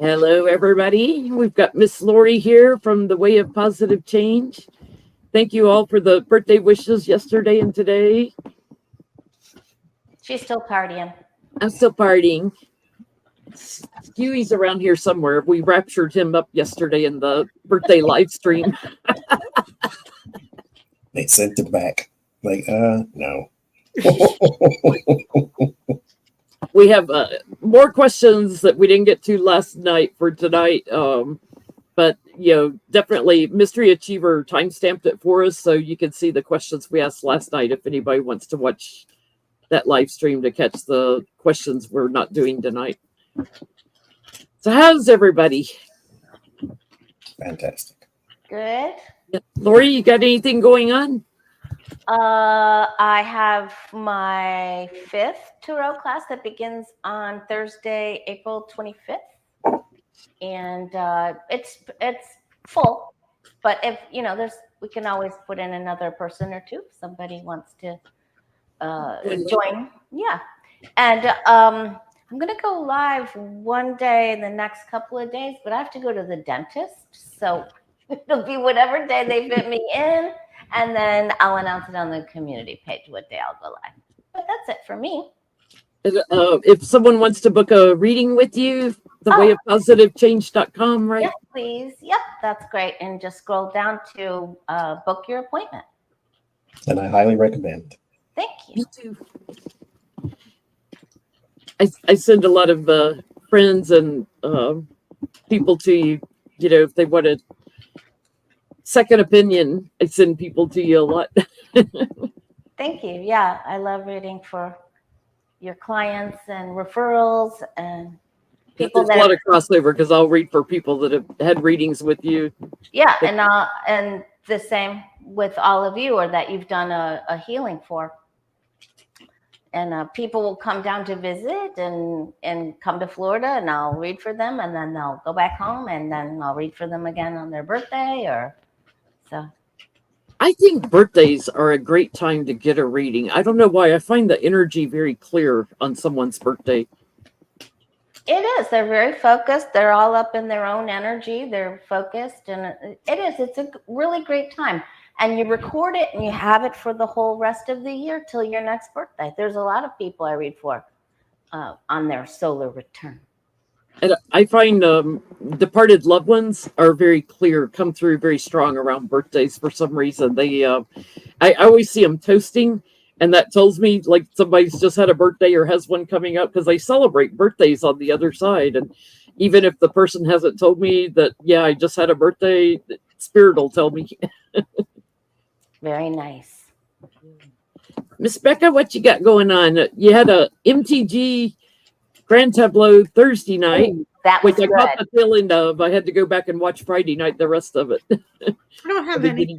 Hello, everybody. We've got Miss Lori here from the Way of Positive Change. Thank you all for the birthday wishes yesterday and today. She's still partying. I'm still partying. Huey's around here somewhere. We raptured him up yesterday in the birthday live stream. They sent it back. Like, no. We have more questions that we didn't get to last night for tonight. But, definitely Mystery Achiever timestamped it for us so you can see the questions we asked last night if anybody wants to watch that live stream to catch the questions we're not doing tonight. So how's everybody? Fantastic. Good. Lori, you got anything going on? I have my 5th Tarot class that begins on Thursday, April 25th. And it's full. But if, we can always put in another person or two if somebody wants to join. Yeah. And I'm going to go live one day in the next couple of days, but I have to go to the dentist. So it'll be whatever day they fit me in. And then I'll announce it on the community page what day I'll go live. But that's it for me. If someone wants to book a reading with you, thewayofpositivechange.com, right? Yes, please. Yep, that's great. And just scroll down to book your appointment. And I highly recommend. Thank you. Me too. I send a lot of friends and people to you, if they want a second opinion, I send people to you a lot. Thank you. Yeah, I love reading for your clients and referrals and people. There's a lot of crossover because I'll read for people that have had readings with you. Yeah, and the same with all of you, or that you've done a healing for. And people will come down to visit and come to Florida, and I'll read for them, and then they'll go back home, and then I'll read for them again on their birthday, or so. I think birthdays are a great time to get a reading. I don't know why. I find the energy very clear on someone's birthday. It is. They're very focused. They're all up in their own energy. They're focused, and it is. It's a really great time. And you record it and you have it for the whole rest of the year till your next birthday. There's a lot of people I read for on their solar return. And I find departed loved ones are very clear, come through very strong around birthdays for some reason. I always see them toasting, and that tells me like somebody's just had a birthday or has one coming up because they celebrate birthdays on the other side. And even if the person hasn't told me that, yeah, I just had a birthday, Spirit will tell me. Very nice. Miss Becca, what you got going on? You had a MTG Grand Tableau Thursday night, that was which I got the tail end of. I had to go back and watch Friday night, the rest of it. I don't have anything.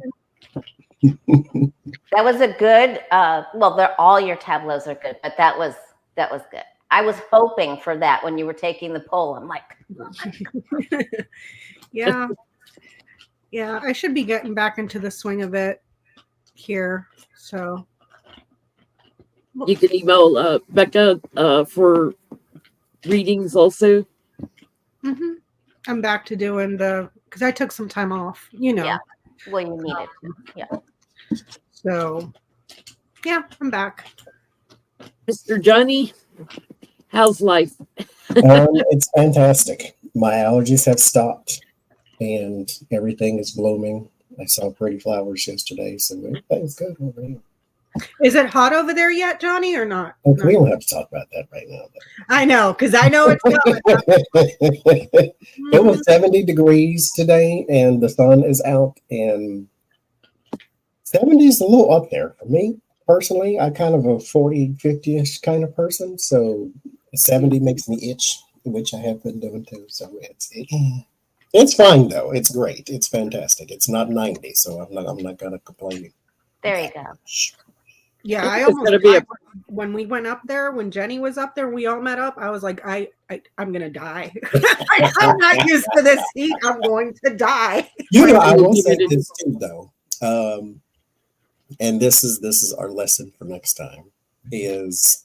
That was a good, well, all your tableaus are good, but that was good. I was hoping for that when you were taking the poll. I'm like, Yeah, I should be getting back into the swing of it here. So you can email Becca for readings also. Mm-hmm. I'm back to doing because I took some time off, Yeah, well, you needed to. Yeah. So, yeah, I'm back. Mr. Johnny, how's life? It's fantastic. My allergies have stopped and everything is blooming. I saw pretty flowers yesterday, so everything's good over here. Is it hot over there yet, Johnny, or not? Okay, we don't have to talk about that right now. I know, because I know it's coming. It was 70 degrees today, and the sun is out, and 70 is a little up there for me. Personally, I kind of a 40, 50-ish kind of person, so 70 makes me itch, which I have been doing too. So it's fine though. It's great. It's fantastic. It's not 90, so I'm not gonna complain. There you go. Yeah, I almost died when we went up there. When Jenny was up there, we all met up. I was like, I'm gonna die. I'm not used to this heat. I'm going to die. I will say this too, though. And this is our lesson for next time is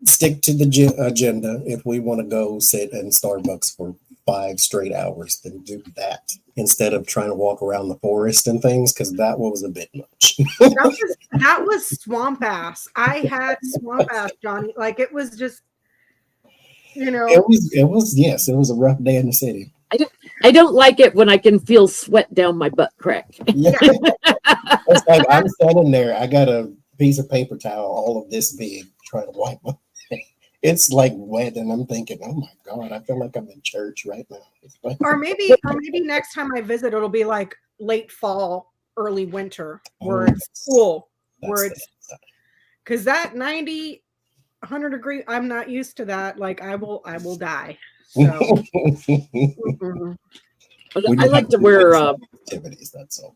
stick to the agenda. If we want to go sit in Starbucks for 5 straight hours, then do that instead of trying to walk around the forest and things, because that was a bit much. That was swamp ass. I had swamp ass, Johnny. Like it was just, It was a rough day in the city. I don't like it when I can feel sweat down my butt crack. Yeah. It's like I'm standing there. I got a piece of paper towel, all of this big, trying to wipe my. It's like wet, and I'm thinking, "Oh my god, I feel like I'm in church right now." Like, or maybe next time I visit, it'll be like late fall, early winter, where it's cool, where it's because that 90, 100 degree. I'm not used to that. Like I will die. So I like to wear activities. That's all.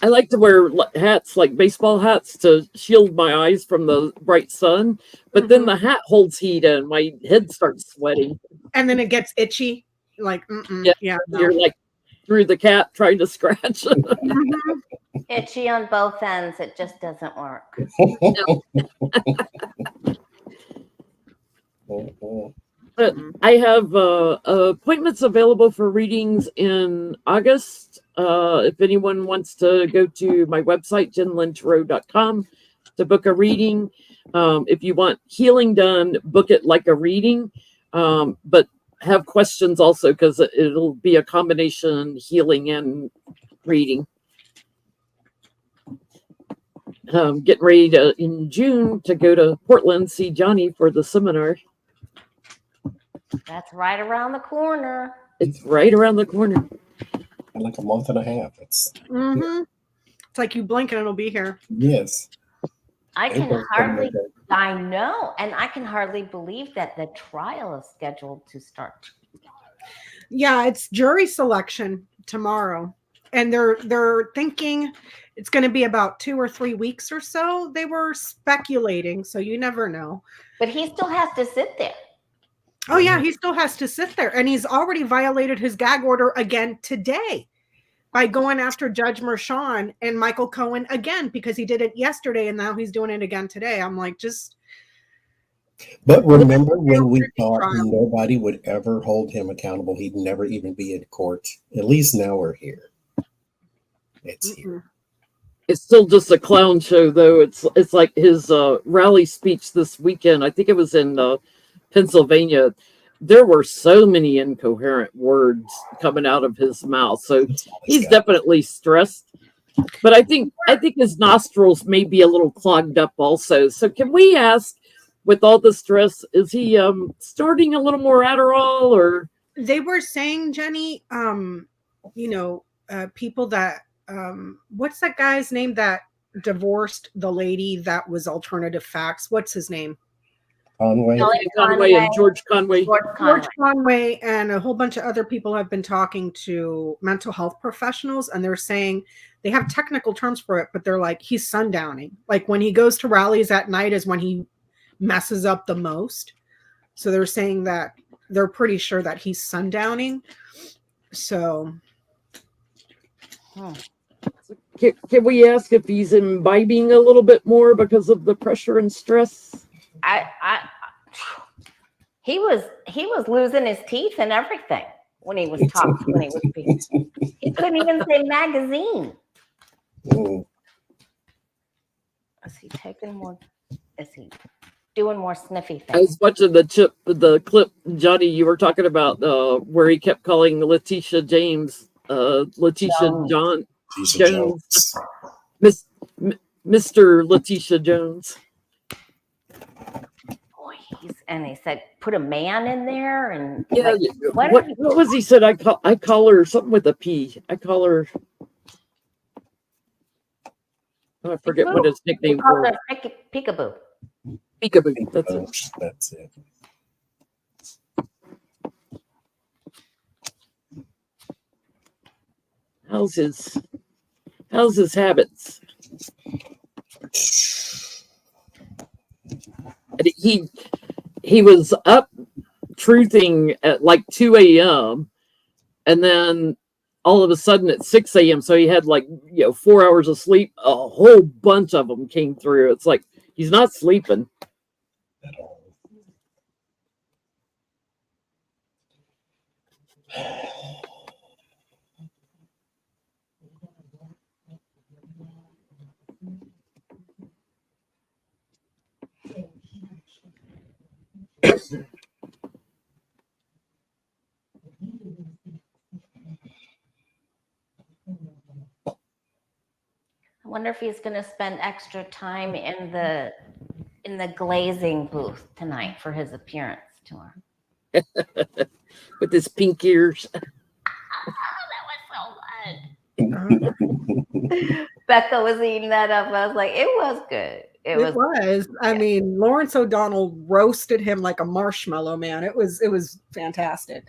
I like to wear hats, like baseball hats, to shield my eyes from the bright sun. But then the hat holds heat and my head starts sweating. And then it gets itchy. Like, yeah, you're like through the cap trying to scratch. Itchy on both ends. It just doesn't work. But I have appointments available for readings in August. If anyone wants to go to my website, jenlyntarot.com, to book a reading. If you want healing done, book it like a reading, but have questions also, because it'll be a combination healing and reading. Getting ready in June to go to Portland, see Johnny for the seminar. That's right around the corner. It's right around the corner. Like a month and a half. It's like you blink and it'll be here. Yes. I know, and I can hardly believe that the trial is scheduled to start. Yeah, it's jury selection tomorrow, and they're thinking it's going to be about 2 or 3 weeks or so. They were speculating, so you never know. But he still has to sit there. Oh yeah, he still has to sit there, and he's already violated his gag order again today by going after Judge Mershon and Michael Cohen again, because he did it yesterday and now he's doing it again today. I'm like, just. But remember when we thought nobody would ever hold him accountable? He'd never even be in court. At least now we're here. It's here. It's still just a clown show, though. It's like his rally speech this weekend. I think it was in Pennsylvania. There were so many incoherent words coming out of his mouth. So he's definitely stressed. But I think his nostrils may be a little clogged up also. So can we ask, with all the stress, is he starting a little more Adderall? Or they were saying, Jenny, people that what's that guy's name that divorced the lady that was alternative facts? What's his name? Conway and George Conway. George Conway and a whole bunch of other people have been talking to mental health professionals, and they're saying they have technical terms for it, but they're like, he's sundowning. Like when he goes to rallies at night is when he messes up the most. So they're saying that they're pretty sure that he's sundowning. So can we ask if he's imbibing a little bit more because of the pressure and stress? He was losing his teeth and everything when he was talking, when he was speaking. He couldn't even say magazine. Is he taking more? Is he doing more sniffy things? I was watching the clip, Johnny, you were talking about where he kept calling Letitia James, Jones. Mr. Letitia Jones. And he said, put a man in there, and yeah. Like, what was he said? I call her something with a P. I call her. I forget what his nickname was. Peekaboo. Peekaboo. That's it. How's his habits? He was up truthing at like 2 a.m. and then all of a sudden at 6 a.m. So he had 4 hours of sleep. A whole bunch of them came through. It's like he's not sleeping. I wonder if he's going to spend extra time in the glazing booth tonight for his appearance tomorrow. With his pink ears. That was so good. Becca was eating that up. I was like, it was good. It was. I mean, Lawrence O'Donnell roasted him like a marshmallow, man. It was fantastic.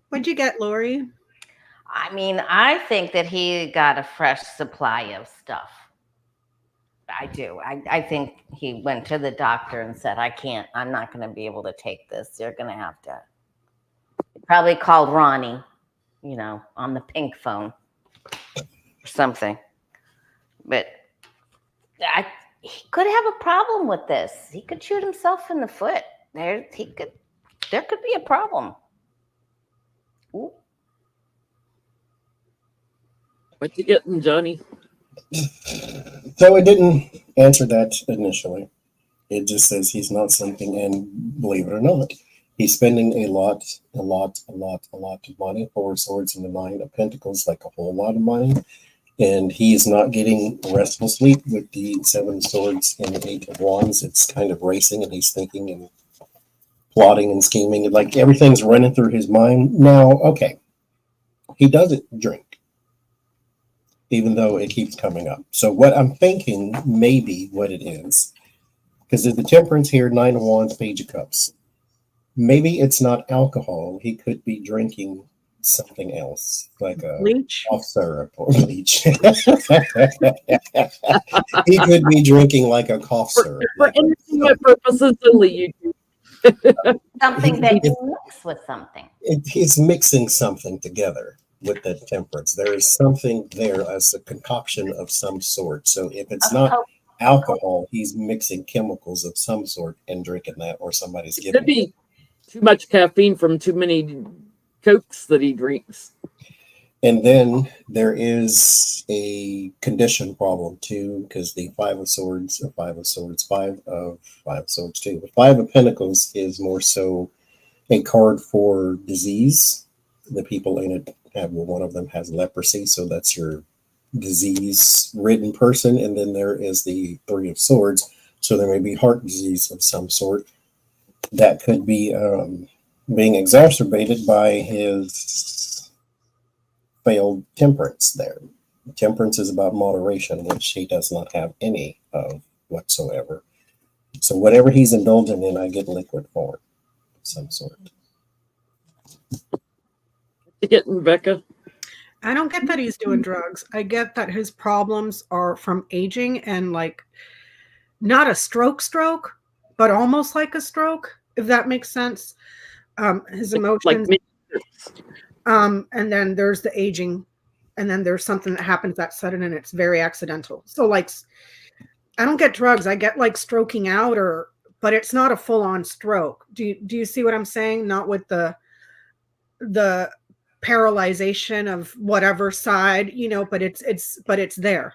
What'd you get, Lori? I mean, I think that he got a fresh supply of stuff. I do. I think he went to the doctor and said, I'm not going to be able to take this. You're going to have to. He probably called Ronnie, on the pink phone or something. But he could have a problem with this. He could shoot himself in the foot. There could be a problem. Ooh. What you getting, Johnny? So it didn't answer that initially. It just says he's not sleeping, and believe it or not, he's spending a lot of money. 4 swords and the 9 of pentacles, like a whole lot of money. And he's not getting restful sleep with the 7 swords and the 8 of wands. It's kind of racing, and he's thinking and plotting and scheming, and like everything's running through his mind. Now, okay, he doesn't drink, even though it keeps coming up. So what I'm thinking, maybe what it is, because there's the temperance here, 9 of wands, page of cups. Maybe it's not alcohol. He could be drinking something else, like a Bleach? cough syrup or bleach. He could be drinking like a cough syrup. For entertainment purposes only, you do. Something that you mix with something. He's mixing something together with the temperance. There is something there as a concoction of some sort. So if it's not alcohol, he's mixing chemicals of some sort and drinking that, or somebody's It giving could be too much caffeine from too many Cokes that he drinks. And then there is a condition problem too, because the 5 of swords, 5 of swords 2. The 5 of pentacles is more so a card for disease. The people in it have, well, one of them has leprosy, so that's your disease-ridden person. And then there is the 3 of swords, so there may be heart disease of some sort that could be being exacerbated by his failed temperance there. Temperance is about moderation, which he does not have any of whatsoever. So whatever he's indulging in, I get liquid form of some sort. You getting, Becca? I don't get that he's doing drugs. I get that his problems are from aging and like not a stroke, but almost like a stroke, if that makes sense. His emotions, and then there's the aging, and then there's something that happens that's sudden and it's very accidental. So like, I don't get drugs. I get like stroking out, but it's not a full-on stroke. Do you see what I'm saying? Not with the paralyzation of whatever side, but it's there.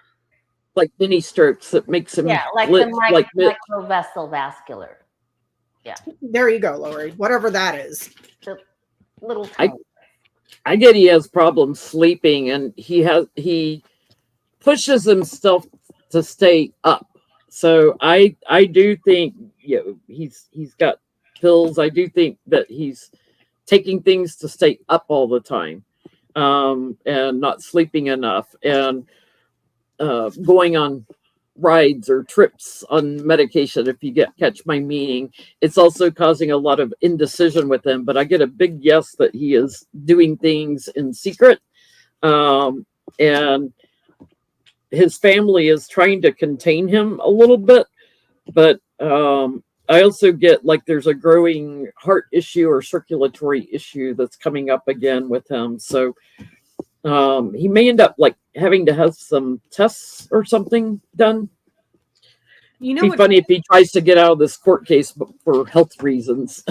Like mini strokes that makes him like the microvessel vascular. Yeah. There you go, Lori. Whatever that is. The little tiny. I get he has problems sleeping, and he pushes himself to stay up. So I do think he's got pills. I do think that he's taking things to stay up all the time, and not sleeping enough, and going on rides or trips on medication, if you catch my meaning. It's also causing a lot of indecision with him, but I get a big yes that he is doing things in secret, and his family is trying to contain him a little bit, but I also get like there's a growing heart issue or circulatory issue that's coming up again with him. So he may end up like having to have some tests or something done. It'd be funny if he tries to get out of this court case for health reasons.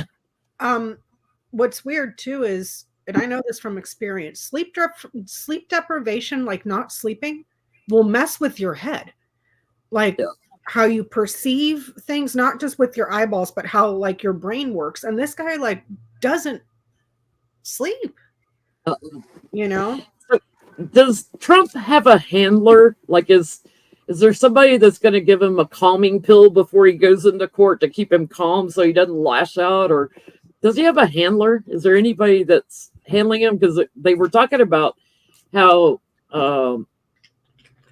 What's weird too is, and I know this from experience, sleep deprivation, like not sleeping, will mess with your head. like Yeah. how you perceive things, not just with your eyeballs, but how like your brain works. And this guy like doesn't sleep, Uh, you know? Does Trump have a handler? Like, is there somebody that's going to give him a calming pill before he goes into court to keep him calm so he doesn't lash out? Or does he have a handler? Is there anybody that's handling him? Because they were talking about how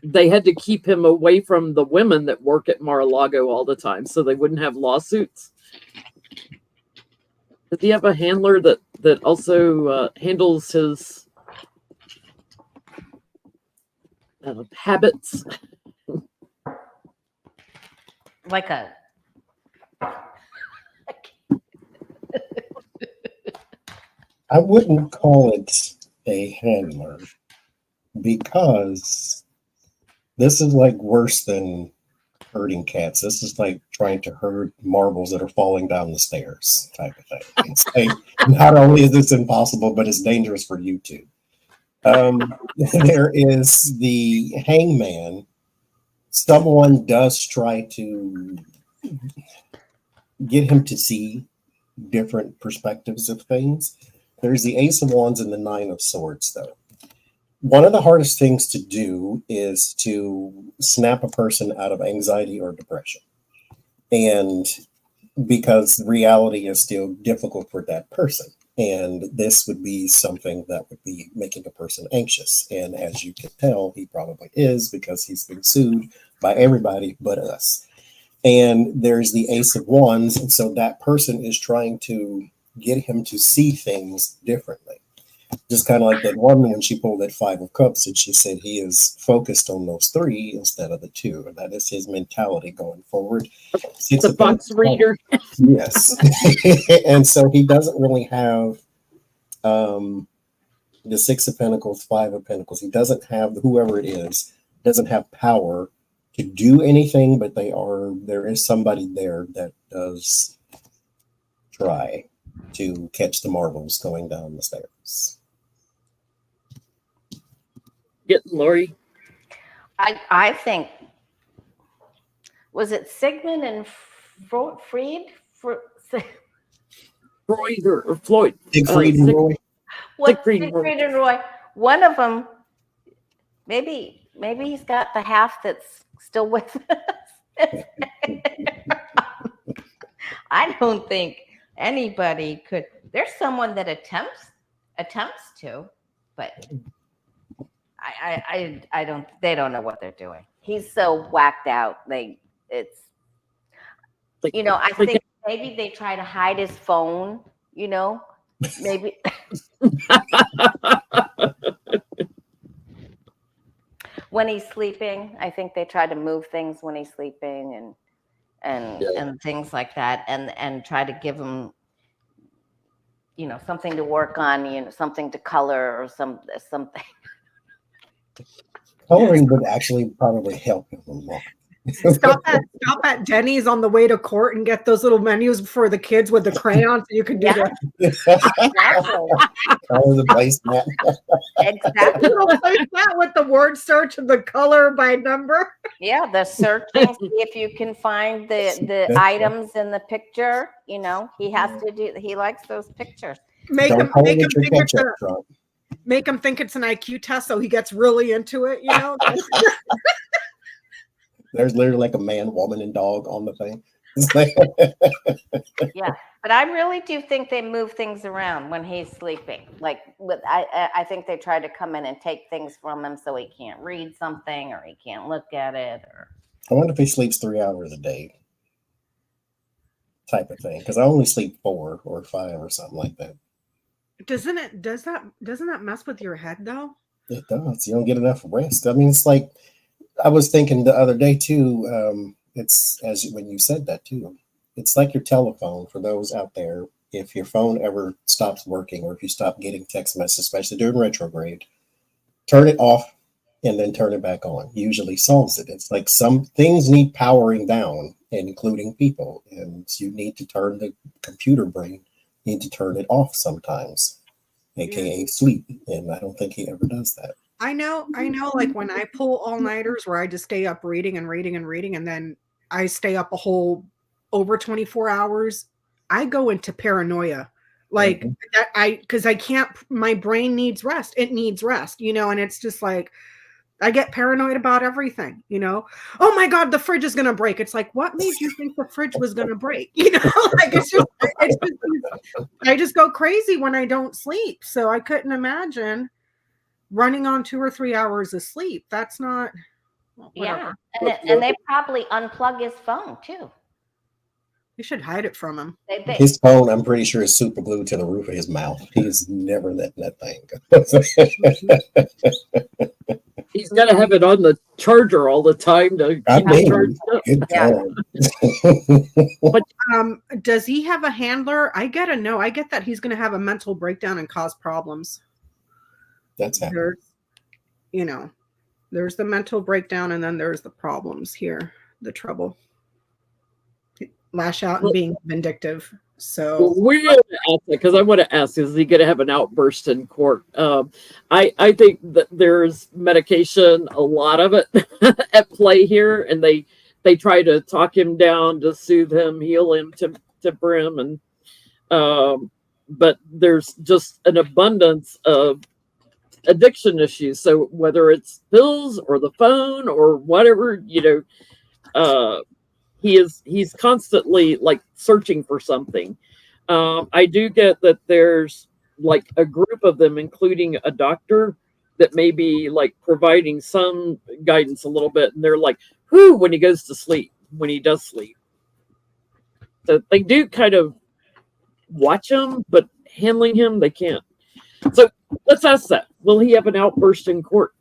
they had to keep him away from the women that work at Mar-a-Lago all the time so they wouldn't have lawsuits. Does he have a handler that also handles his habits? Like a I wouldn't call it a handler because this is like worse than herding cats. This is like trying to herd marbles that are falling down the stairs type of thing. It's like, not only is this impossible, but it's dangerous for you too. There is the hangman. Someone does try to get him to see different perspectives of things. There's the Ace of Wands and the Nine of Swords, though. One of the hardest things to do is to snap a person out of anxiety or depression. And because reality is still difficult for that person. And this would be something that would be making a person anxious. And as you can tell, he probably is because he's been sued by everybody but us. And there's the Ace of Wands. And so that person is trying to get him to see things differently. Just kind of like that woman when she pulled that Five of Cups and she said he is focused on those three instead of the two. And that is his mentality going forward. It's a box reader. Yes. And so he doesn't really have the Six of Pentacles, Five of Pentacles. He doesn't have, whoever it is, doesn't have power to do anything, but there is somebody there that does try to catch the marbles going down the stairs. Getting Lori. I think, was it Sigmund and Freud? Freud or Floyd. Siegfried and Roy. What Siegfried Siegfried and and Roy? One of them, maybe he's got the half that's still with us. I don't think anybody could. There's someone that attempts to, but I don't. They don't know what they're doing. He's so whacked out. It's Like, I think maybe they try to hide his phone. Maybe. When he's sleeping, I think they try to move things when he's sleeping and things like that, and try to give him, something to work on, something to color or something. Coloring would actually probably help him a lot. Stop at Denny's on the way to court and get those little menus for the kids with the crayons so you can do that. Color the placemat. Exactly. Replace that with the word search and the color by number. Yeah, the searching, see if you can find the items in the picture. He has to do. He likes those pictures. Make Don't him color think with your ketchup, it's Trump. make him think it's an IQ test, so he gets really into it. There's literally like a man, woman, and dog on the thing. Yeah, but I really do think they move things around when he's sleeping. I think they try to come in and take things from him so he can't read something or he can't look at it. Or I wonder if he sleeps 3 hours a day, type of thing. Because I only sleep 4 or 5 or something like that. Doesn't that mess with your head though? It does. You don't get enough rest. I mean, it's like I was thinking the other day too. It's when you said that too. It's like your telephone for those out there. If your phone ever stops working, or if you stop getting text messages, especially during retrograde, turn it off and then turn it back on. Usually solves it. It's like some things need powering down, including people, and you need to turn the computer brain. Need to turn it off sometimes, aka sleep. And I don't think he ever does that. I know. Like when I pull all-nighters where I just stay up reading and reading and reading, and then I stay up a whole over 24 hours, I go into paranoia. Like that because I can't, my brain needs rest. It needs rest, and it's just like I get paranoid about everything, Oh my God, the fridge is gonna break. It's like, what made you think the fridge was gonna break? Like it's just I just go crazy when I don't sleep. So I couldn't imagine running on 2 or 3 hours of sleep. That's not whatever. Yeah. And they probably unplug his phone too. You should hide it from him. His phone, I'm pretty sure, is super glued to the roof of his mouth. He's never letting that thing go. He's got to have it on the charger all the time to keep it charged up. But does he have a handler? I get that he's going to have a mental breakdown and cause problems. That's happening. There's the mental breakdown, and then there's the problems here, the trouble. Lash out and being vindictive. So we're going to ask that because I want to ask: is he going to have an outburst in court? I think that there's medication, a lot of it, at play here, and they try to talk him down to soothe him, heal him, temper him, and but there's just an abundance of addiction issues. So whether it's pills or the phone or whatever, he's constantly like searching for something. I do get that there's like a group of them, including a doctor, that may be like providing some guidance a little bit, and they're like, whoo, when he goes to sleep, when he does sleep. So they do kind of watch him, but handling him, they can't. So let's ask that. Will he have an outburst in court?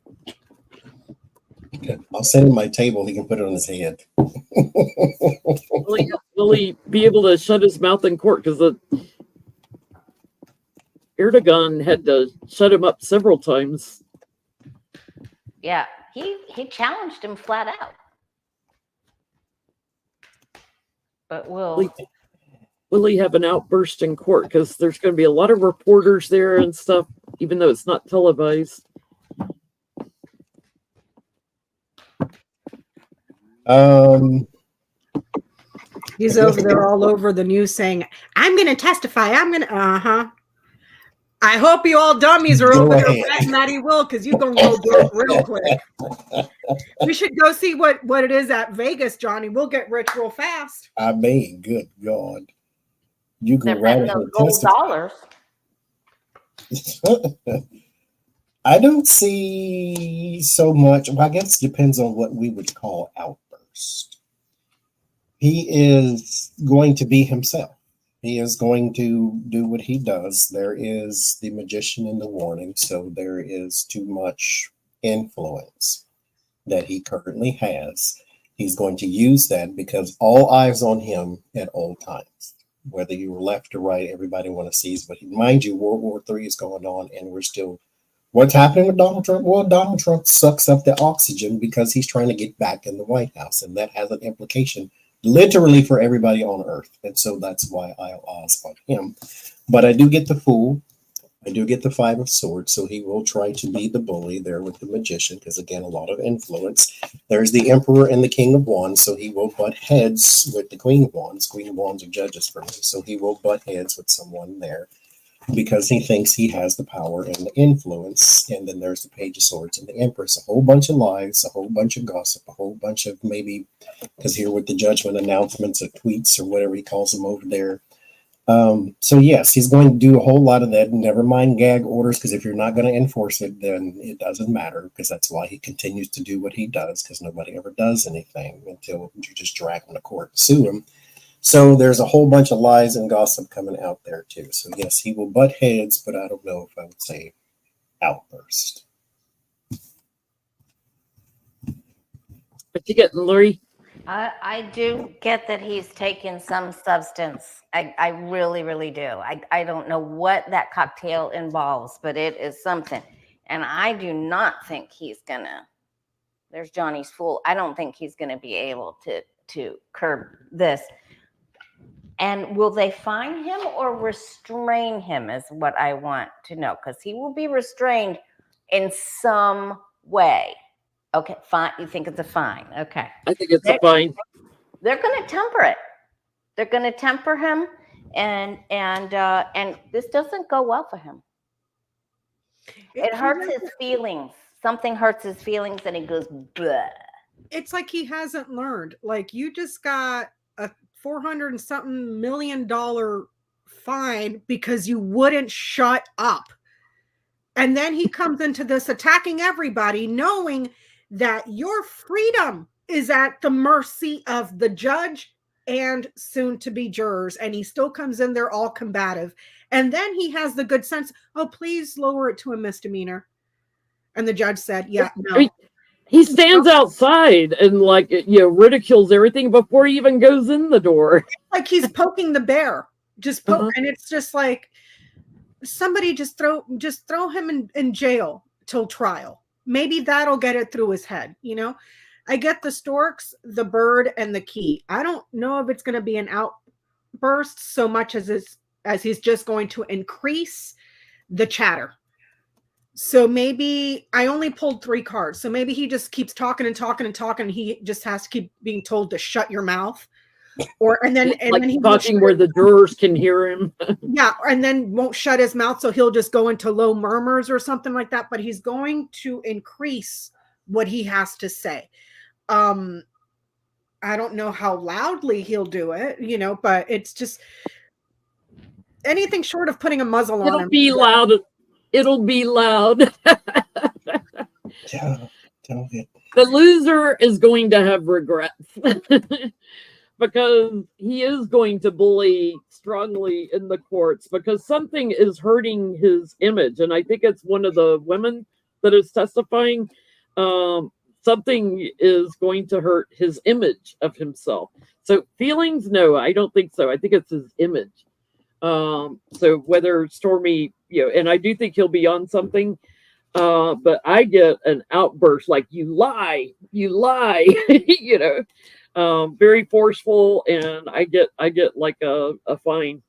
I'll send him my table. He can put it on his head. Will he be able to shut his mouth in court? Because Erdogan had to shut him up several times. Yeah, he challenged him flat out. But will he have an outburst in court? Because there's going to be a lot of reporters there and stuff, even though it's not televised. He's over there all over the news saying, I'm going to testify. I hope you all dummies are over there betting that he will, because you're going to go broke real quick. We should go see what it is at Vegas, Johnny. We'll get rich real fast. I mean, good God. You go right ahead and $gold. I don't see so much. Well, I guess it depends on what we would call outburst. He is going to be himself. He is going to do what he does. There is the magician in the warning, so there is too much influence that he currently has. He's going to use that because all eyes on him at all times. Whether you were left or right, everybody want to seize. But mind you, World War III is going on, and we're still. What's happening with Donald Trump? Well, Donald Trump sucks up the oxygen because he's trying to get back in the White House, and that has an implication literally for everybody on earth. And so that's why I'll ask on him. But I do get the Fool. I do get the Five of Swords. So he will try to be the bully there with the magician, because again, a lot of influence. There's the Emperor and the King of Wands. So he will butt heads with the Queen of Wands. Queen of Wands are judges for me. So he will butt heads with someone there, because he thinks he has the power and the influence. And then there's the Page of Swords and the Empress. A whole bunch of lies, a whole bunch of gossip, a whole bunch of maybe, because here with the judgment announcements or tweets or whatever he calls them over there. So yes, he's going to do a whole lot of that. Never mind gag orders, because if you're not going to enforce it, then it doesn't matter, because that's why he continues to do what he does, because nobody ever does anything until you just drag him to court and sue him. So there's a whole bunch of lies and gossip coming out there too. So yes, he will butt heads, but I don't know if I would say outburst. What you getting, Lori? I do get that he's taken some substance. I really, really do. I don't know what that cocktail involves, but it is something. And I do not think he's gonna. There's Johnny's Fool. I don't think he's gonna be able to curb this. And will they fine him or restrain him is what I want to know, because he will be restrained in some way. Okay, fine. You think it's a fine? Okay. I think it's a fine. They're going to temper it. They're going to temper him, and this doesn't go well for him. It hurts his feelings. Something hurts his feelings, and he goes, bleh. It's like he hasn't learned. Like, you just got a $400 and something million fine because you wouldn't shut up. And then he comes into this attacking everybody, knowing that your freedom is at the mercy of the judge and soon to be jurors. And he still comes in there all combative. And then he has the good sense, oh, please lower it to a misdemeanor. And the judge said, yeah, no. He stands outside and ridicules everything before he even goes in the door. Like he's poking the bear. Just poke, and it's just like, somebody just throw him in jail till trial. Maybe that'll get it through his head. I get the storks, the bird, and the key. I don't know if it's going to be an outburst so much as he's just going to increase the chatter. So maybe I only pulled 3 cards. So maybe he just keeps talking and talking and talking. And he just has to keep being told to shut your mouth. And then he's talking where the jurors can hear him. Yeah, and then won't shut his mouth, so he'll just go into low murmurs or something like that. But he's going to increase what he has to say. I don't know how loudly he'll do it, but it's just anything short of putting a muzzle on him. It'll be loud. It'll be loud. Yeah, the loser is going to have regrets. Because he is going to bully strongly in the courts because something is hurting his image. And I think it's one of the women that is testifying. Something is going to hurt his image of himself. So feelings, no, I don't think so. I think it's his image. So whether Stormy, and I do think he'll be on something, but I get an outburst like, you lie, very forceful, and I get like a fine.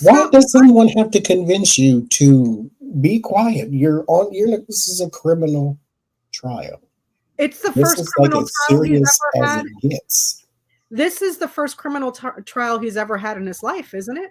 Why does someone have to convince you to be quiet? This is a criminal trial. It's the first criminal trial he's ever had. It gets. This is the first criminal trial he's ever had in his life, isn't it?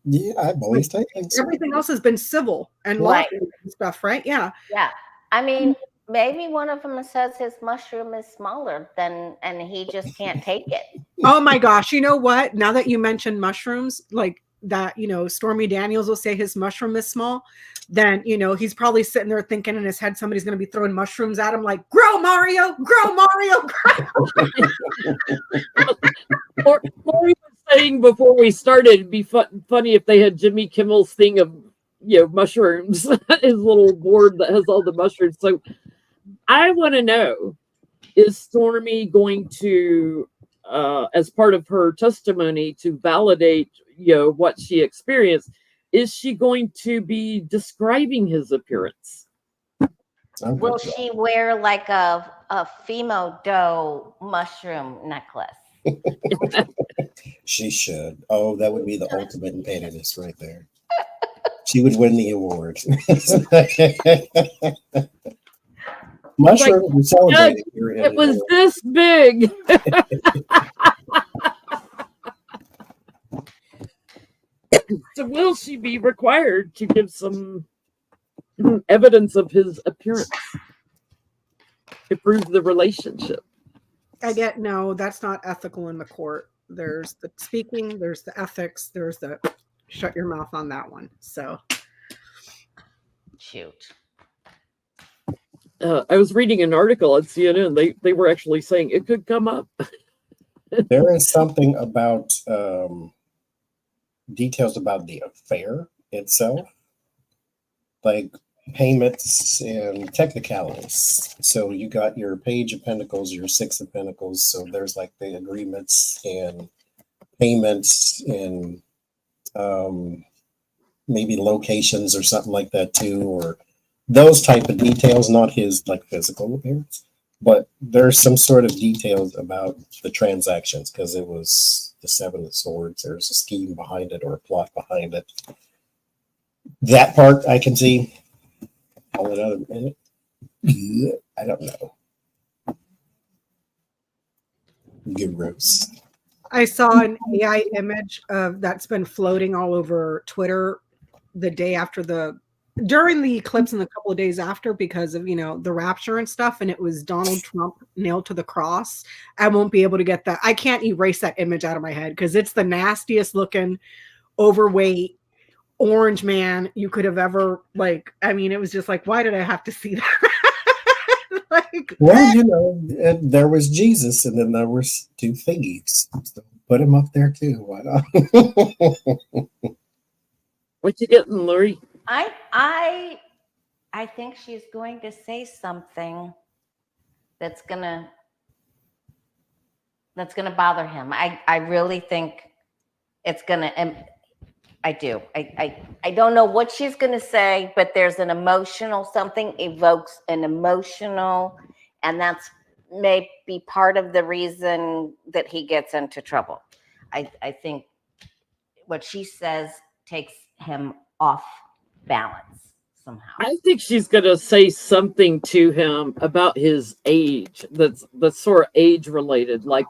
Yeah, I believe so. Everything else has been civil and lawsuits and stuff, right? Yeah. Yeah. I mean, maybe one of them says his mushroom is smaller and he just can't take it. Oh my gosh. You know what? Now that you mentioned mushrooms, like that, Stormy Daniels will say his mushroom is small. Then, he's probably sitting there thinking in his head, somebody's going to be throwing mushrooms at him like, grow Mario, grow. Lori was saying before we started, it'd be funny if they had Jimmy Kimmel's thing of, mushrooms, his little board that has all the mushrooms. So I want to know, is Stormy going to, as part of her testimony to validate, what she experienced, is she going to be describing his appearance? Will she wear like a Fimo dough mushroom necklace? She should. Oh, that would be the ultimate in pettiness right there. She would win the award. Mushroom celebrating. It was this big. So will she be required to give some evidence of his appearance to prove the relationship? No, that's not ethical in the court. There's the speaking, there's the ethics, there's the shut your mouth on that one. So shoot. I was reading an article at CNN. They were actually saying it could come up. There is something about details about the affair itself, like payments and technicalities. So you got your Page of Pentacles, your Six of Pentacles. So there's like the agreements and payments and maybe locations or something like that too, or those type of details, not his like physical appearance, but there's some sort of details about the transactions because it was the Seven of Swords. There's a scheme behind it or a plot behind it. That part I can see. Hold another minute. I don't know. Gross. I saw an AI image of that's been floating all over Twitter the day after during the eclipse and the couple of days after because of the rapture and stuff, and it was Donald Trump nailed to the cross. I won't be able to get that. I can't erase that image out of my head because it's the nastiest looking, overweight orange man you could have ever it was just like, why did I have to see that? Well, there was Jesus, and then there was two thieves. So put him up there too. Why not? What you getting, Lori? I think she's going to say something that's gonna bother him. I really think it's gonna. I do. I don't know what she's gonna say, but there's an emotional something evokes an emotional, and that's may be part of the reason that he gets into trouble. I think what she says takes him off balance somehow. I think she's gonna say something to him about his age. That's sort of age related, like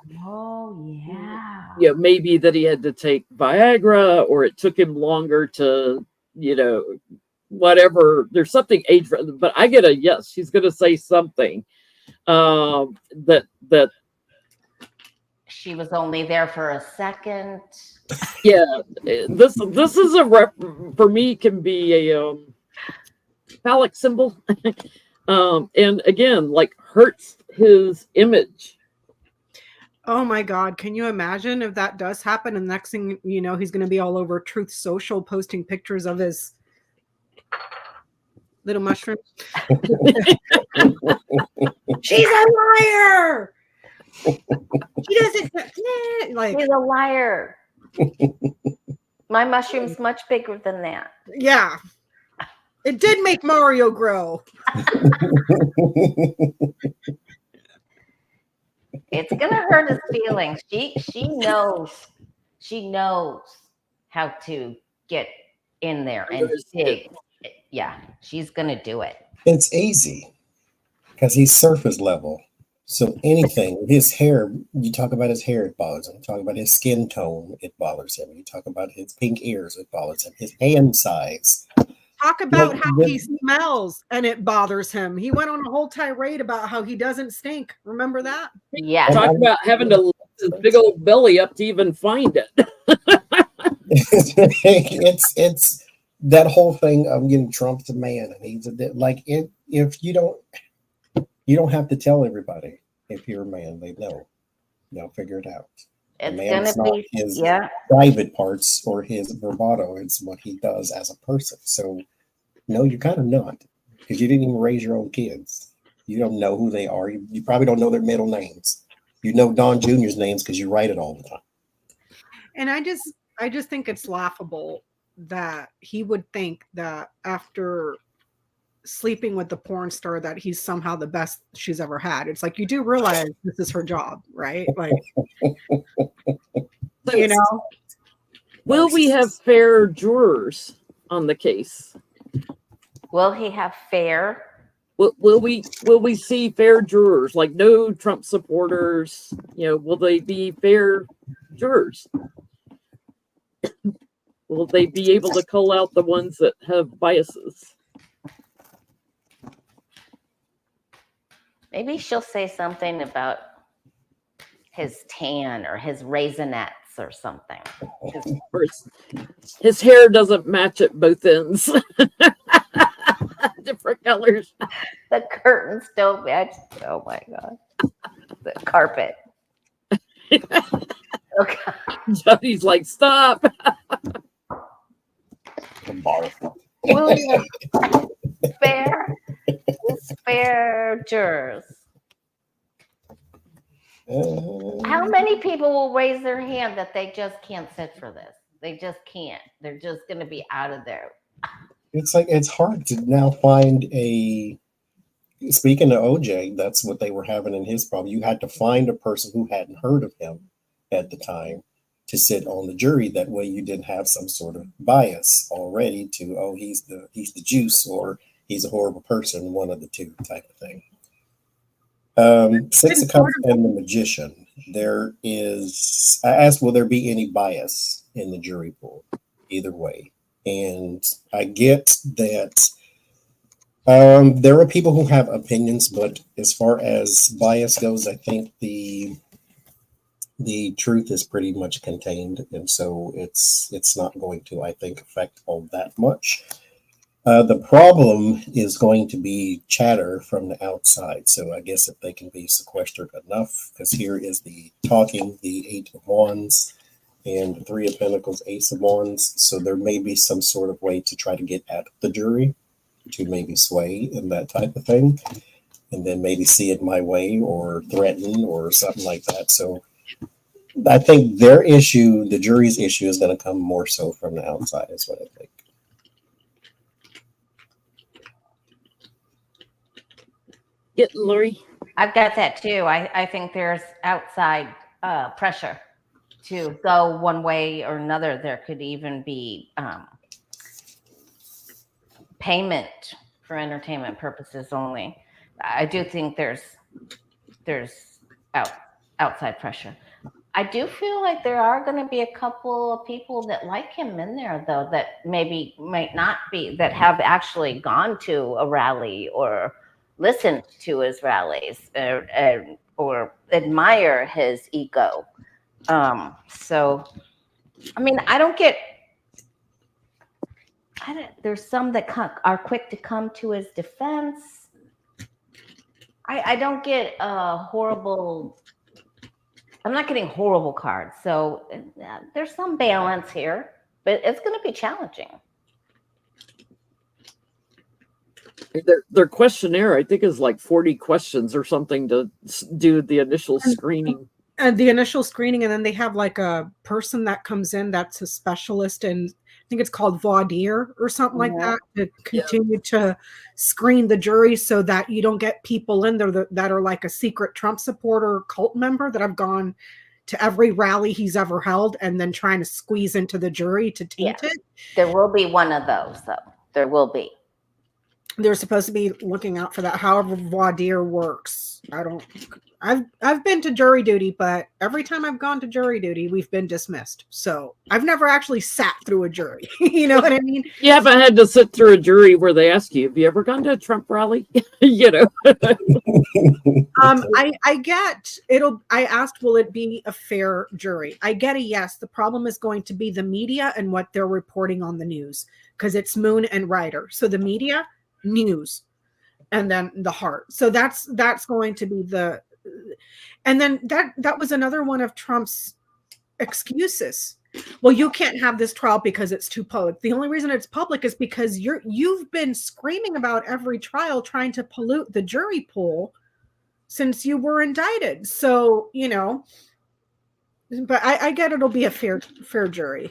maybe that he had to take Viagra, or it took him longer to, whatever. There's something age, but I get a yes. She's gonna say something that she was only there for a second. Yeah, this is for me can be a phallic symbol, and again, like hurts his image. Oh my God. Can you imagine if that does happen? And next thing you know, he's going to be all over Truth Social posting pictures of his little mushroom. She's a liar. She doesn't She's a liar. My mushroom's much bigger than that. Yeah. It did make Mario grow. It's gonna hurt his feelings. She knows how to get in there and dig. Yeah, she's gonna do it. It's easy because he's surface level. So anything, his hair, you talk about his hair, it bothers him. You talk about his skin tone, it bothers him. You talk about his pink ears, it bothers him. His hand size. Talk about how he smells and it bothers him. He went on a whole tirade about how he doesn't stink. Remember that? Yeah. Talk about having to lift his big old belly up to even find it. It's that whole thing of getting Trump's a man, and he's a bit like if you don't have to tell everybody if you're a man, they know. They'll figure it out. It's gonna be his private parts or his bravado. It's what he does as a person. So no, you're kind of not, because you didn't even raise your own kids. You don't know who they are. You probably don't know their middle names. You know Don Jr.'s names because you write it all the time. And I just think it's laughable that he would think that after sleeping with the porn star that he's somehow the best she's ever had. It's like, you do realize this is her job, right? Like, Will we have fair jurors on the case? Will he have fair? Will we see fair jurors, like no Trump supporters? Will they be fair jurors? Will they be able to cull out the ones that have biases? Maybe she'll say something about his tan or his raisinettes or something. His hair doesn't match at both ends. Different colors. The curtains don't match. Oh my God. The carpet. Okay. Jody's like, stop. Will you fair jurors? How many people will raise their hand that they just can't sit for this? They just can't. They're just going to be out of there. It's like, it's hard to now find speaking of OJ, that's what they were having in his problem. You had to find a person who hadn't heard of him at the time to sit on the jury. That way you didn't have some sort of bias already to, oh, he's the juice, or he's a horrible person, one of the two type of thing. Six of Cups and the Magician. There is, I asked, will there be any bias in the jury pool? Either way. And I get that there are people who have opinions, but as far as bias goes, I think the truth is pretty much contained, and so it's not going to, I think, affect all that much. The problem is going to be chatter from the outside. So I guess if they can be sequestered enough, because here is the talking, the Eight of Wands, and Three of Pentacles, Ace of Wands. So there may be some sort of way to try to get at the jury, to maybe sway and that type of thing, and then maybe see it my way or threaten or something like that. So I think their issue, the jury's issue, is going to come more so from the outside, is what I think. Get Lori. I've got that too. I think there's outside pressure to go one way or another. There could even be payment for entertainment purposes only. I do think there's outside pressure. I do feel like there are going to be a couple of people that like him in there, though, that maybe might not be, that have actually gone to a rally or listened to his rallies or admire his ego. So, I mean, there's some that are quick to come to his defense. I don't get I'm not getting horrible cards. So there's some balance here, but it's going to be challenging. Their questionnaire, I think, is like 40 questions or something to do the initial screening. And the initial screening, and then they have like a person that comes in that's a specialist, and I think it's called voir dire or something like that, to continue to screen the jury so that you don't get people in there that are like a secret Trump supporter cult member that have gone to every rally he's ever held and then trying to squeeze into the jury to taint it. There will be one of those, though. There will be. They're supposed to be looking out for that. However, voir dire works. I've been to jury duty, but every time I've gone to jury duty, we've been dismissed. So I've never actually sat through a jury. You know what I mean? You haven't had to sit through a jury where they ask you, have you ever gone to a Trump rally? You know. I asked, will it be a fair jury? I get a yes. The problem is going to be the media and what they're reporting on the news, because it's Moon and Ryder. So the media, news, and then the heart. So that's going to be and then that was another one of Trump's excuses. Well, you can't have this trial because it's too public. The only reason it's public is because you've been screaming about every trial trying to pollute the jury pool since you were indicted. So, you know, but I get it'll be a fair jury.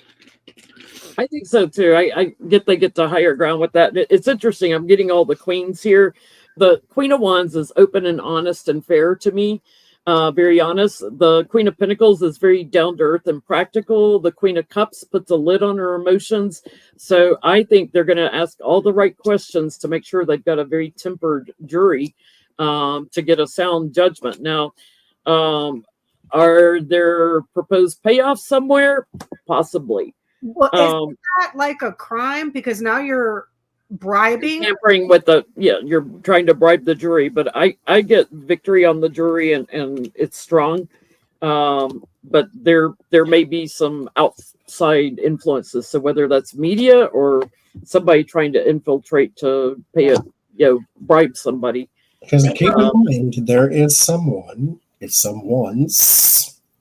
I think so too. I get they get to higher ground with that. It's interesting. I'm getting all the queens here. The Queen of Wands is open and honest and fair to me. Very honest. The Queen of Pentacles is very down to earth and practical. The Queen of Cups puts a lid on her emotions. So I think they're going to ask all the right questions to make sure they've got a very tempered jury to get a sound judgment. Now, are there proposed payoffs somewhere? Possibly. Well, is that like a crime? Because now you're bribing, tampering with you're trying to bribe the jury. But I get victory on the jury and it's strong. But there may be some outside influences. So whether that's media or somebody trying to infiltrate to pay bribe somebody. Because keep in mind, there is someone's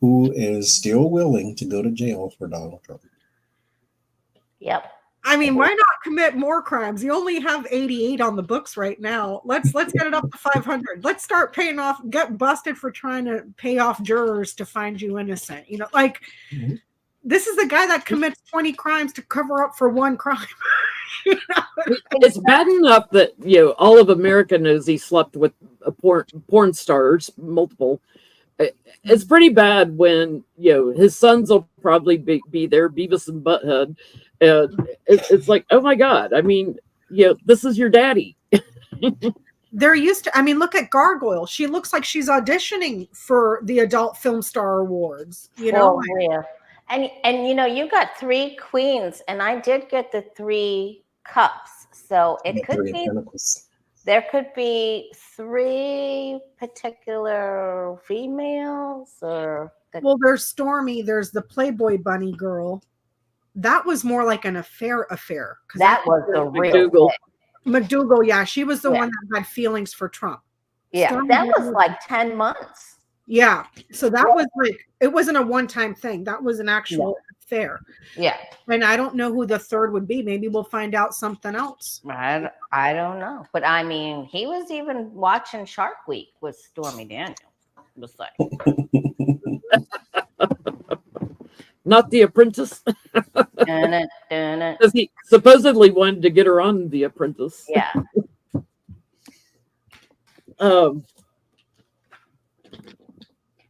who is still willing to go to jail for Donald Trump. Yep. I mean, why not commit more crimes? You only have 88 on the books right now. Let's get it up to 500. Let's start paying off, get busted for trying to pay off jurors to find you innocent. You know, like this is the guy that commits 20 crimes to cover up for one crime. You know? It's bad enough that all of America knows he slept with porn stars, multiple. It's pretty bad when his sons will probably be there, Beavis and Butthead. And it's like, oh my God. I mean, this is your daddy. They're used to, I mean, look at Gargoyle. She looks like she's auditioning for the Adult Film Star Awards, you know? For real. And you got 3 queens, and I did get the 3 cups. So it could be there could be 3 particular females or well, there's Stormy, there's the Playboy Bunny girl. That was more like an affair. That was the real McDougal. McDougal, yeah, she was the one that had feelings for Trump. Yeah, Stormy that was like 10 months. Yeah, so that was like, it wasn't a one-time thing. That was an actual affair. Yeah. And I don't know who the third would be. Maybe we'll find out something else. I don't know. But I mean, he was even watching Shark Week with Stormy Daniels. It was like... Not The Apprentice. Because he supposedly wanted to get her on The Apprentice. Yeah.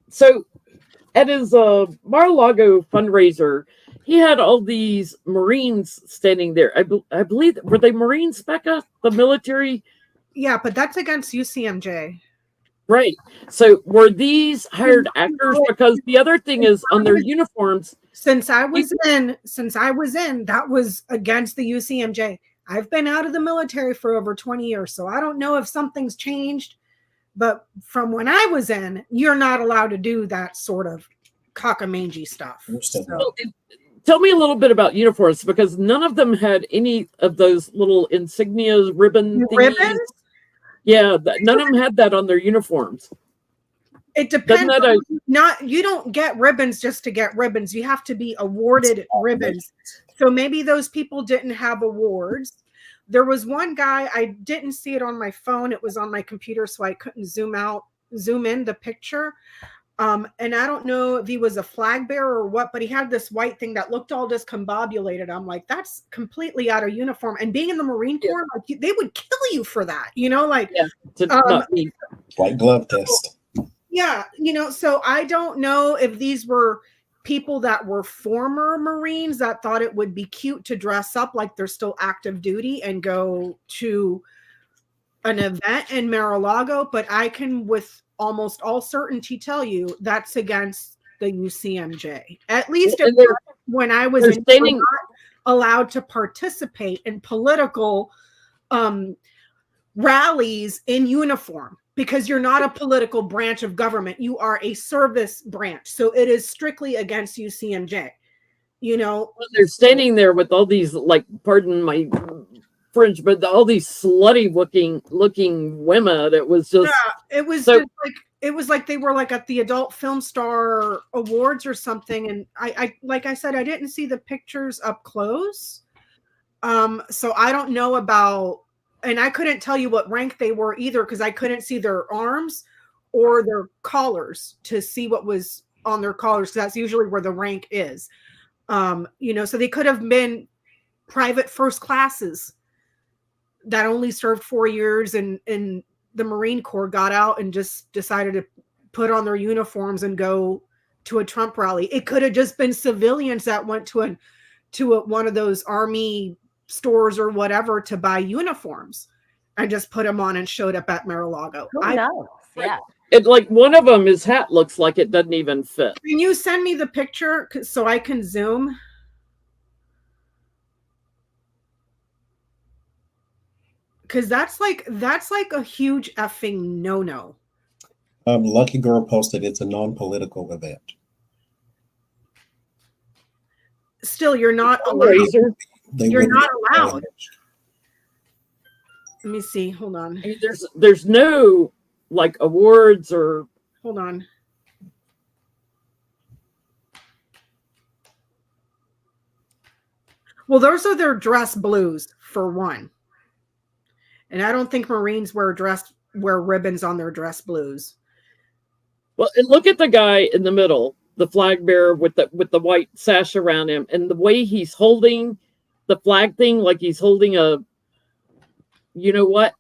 So at his Mar-a-Lago fundraiser, he had all these Marines standing there. I believe, were they Marines, Becca? The military? Yeah, but that's against UCMJ. Right. So were these hired actors? Because the other thing is on their uniforms. Since I was in, that was against the UCMJ. I've been out of the military for over 20 years, so I don't know if something's changed. But from when I was in, you're not allowed to do that sort of cockamamie stuff. So. Tell me a little bit about uniforms, because none of them had any of those little insignia ribbons. Yeah, none of them had that on their uniforms. It depends. You don't get ribbons just to get ribbons. You have to be awarded ribbons. So maybe those people didn't have awards. There was one guy, I didn't see it on my phone. It was on my computer, so I couldn't zoom in the picture. And I don't know if he was a flag bearer or what, but he had this white thing that looked all discombobulated. I'm like, that's completely out of uniform. And being in the Marine Corps, like, they would kill you for that, like white glove test. Yeah, so I don't know if these were people that were former Marines that thought it would be cute to dress up like they're still active duty and go to an event in Mar-a-Lago, but I can with almost all certainty tell you that's against the UCMJ. At least when I was not allowed to participate in political rallies in uniform, because you're not a political branch of government. You are a service branch. So it is strictly against UCMJ. They're standing there with all these, like, pardon my French, but all these slutty looking women. It was just it was just like, it was like they were like at the Adult Film Star Awards or something. And I like I said, I didn't see the pictures up close. So I don't know about, and I couldn't tell you what rank they were either, because I couldn't see their arms or their collars to see what was on their collars, because that's usually where the rank is. So they could have been private first classes that only served 4 years in the Marine Corps, got out and just decided to put on their uniforms and go to a Trump rally. It could have just been civilians that went to one of those Army stores or whatever to buy uniforms and just put them on and showed up at Mar-a-Lago. Who knows? Yeah. It, like, one of them, his hat looks like it doesn't even fit. Can you send me the picture so I can zoom? Because that's like a huge effing no-no. Lucky Girl posted it's a non-political event. Still, you're not allowed. You're not allowed. Let me see. Hold on. I mean, there's no, like, awards or. Hold on. Well, those are their dress blues for one. And I don't think Marines wear ribbons on their dress blues. Well, and look at the guy in the middle, the flag bearer with the white sash around him, and the way he's holding the flag thing, like he's holding a, you know what?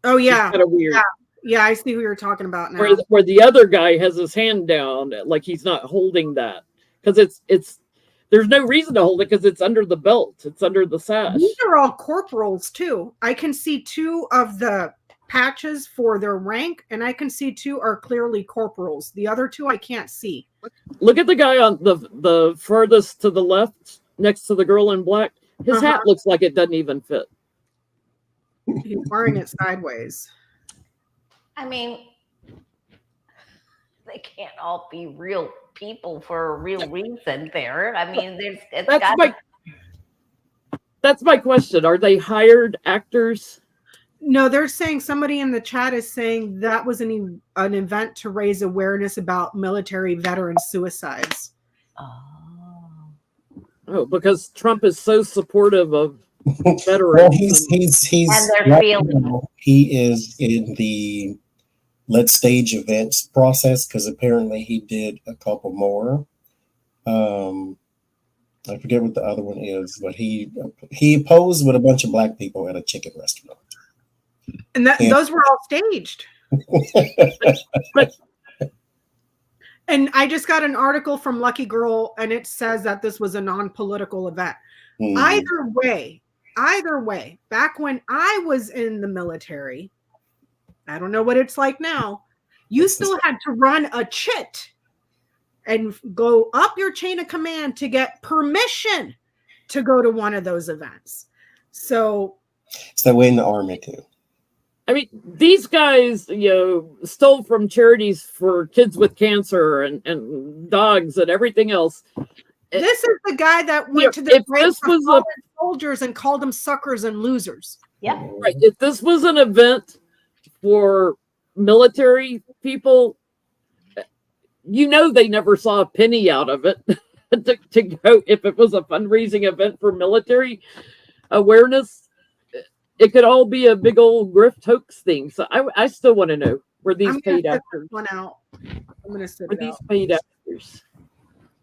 Oh yeah, kind of weird. Yeah, I see who you're talking about now. Where the other guy has his hand down, like he's not holding that. because it's there's no reason to hold it because it's under the belt, it's under the sash. These are all corporals too. I can see 2 of the patches for their rank, and I can see 2 are clearly corporals. The other 2 I can't see. Look at the guy on the furthest to the left, next to the girl in black. His hat looks like it doesn't even fit. He's wearing it sideways. I mean, they can't all be real people for a real reason there. I mean, That's my question. Are they hired actors? No, they're saying, somebody in the chat is saying that was an event to raise awareness about military veteran suicides. Oh, because Trump is so supportive of veterans. Well, he's and they're right feeling now, he is in the let's stage events process because apparently he did a couple more. I forget what the other one is, but he posed with a bunch of black people at a chicken restaurant. And those were all staged. And I just got an article from Lucky Girl, and it says that this was a non-political event. Either way, back when I was in the military, I don't know what it's like now, you still had to run a chit and go up your chain of command to get permission to go to one of those events. So it's that way in the Army too. I mean, these guys, stole from charities for kids with cancer and dogs and everything else. This is the guy that went to the parade for fallen soldiers and called them suckers and losers. Yep. Right. If this was an event for military people, they never saw a penny out of it to go. If it was a fundraising event for military awareness, it could all be a big old grift hoax thing. So I still want to know, were these paid actors? One out. I'm going to sit Were these paid actors?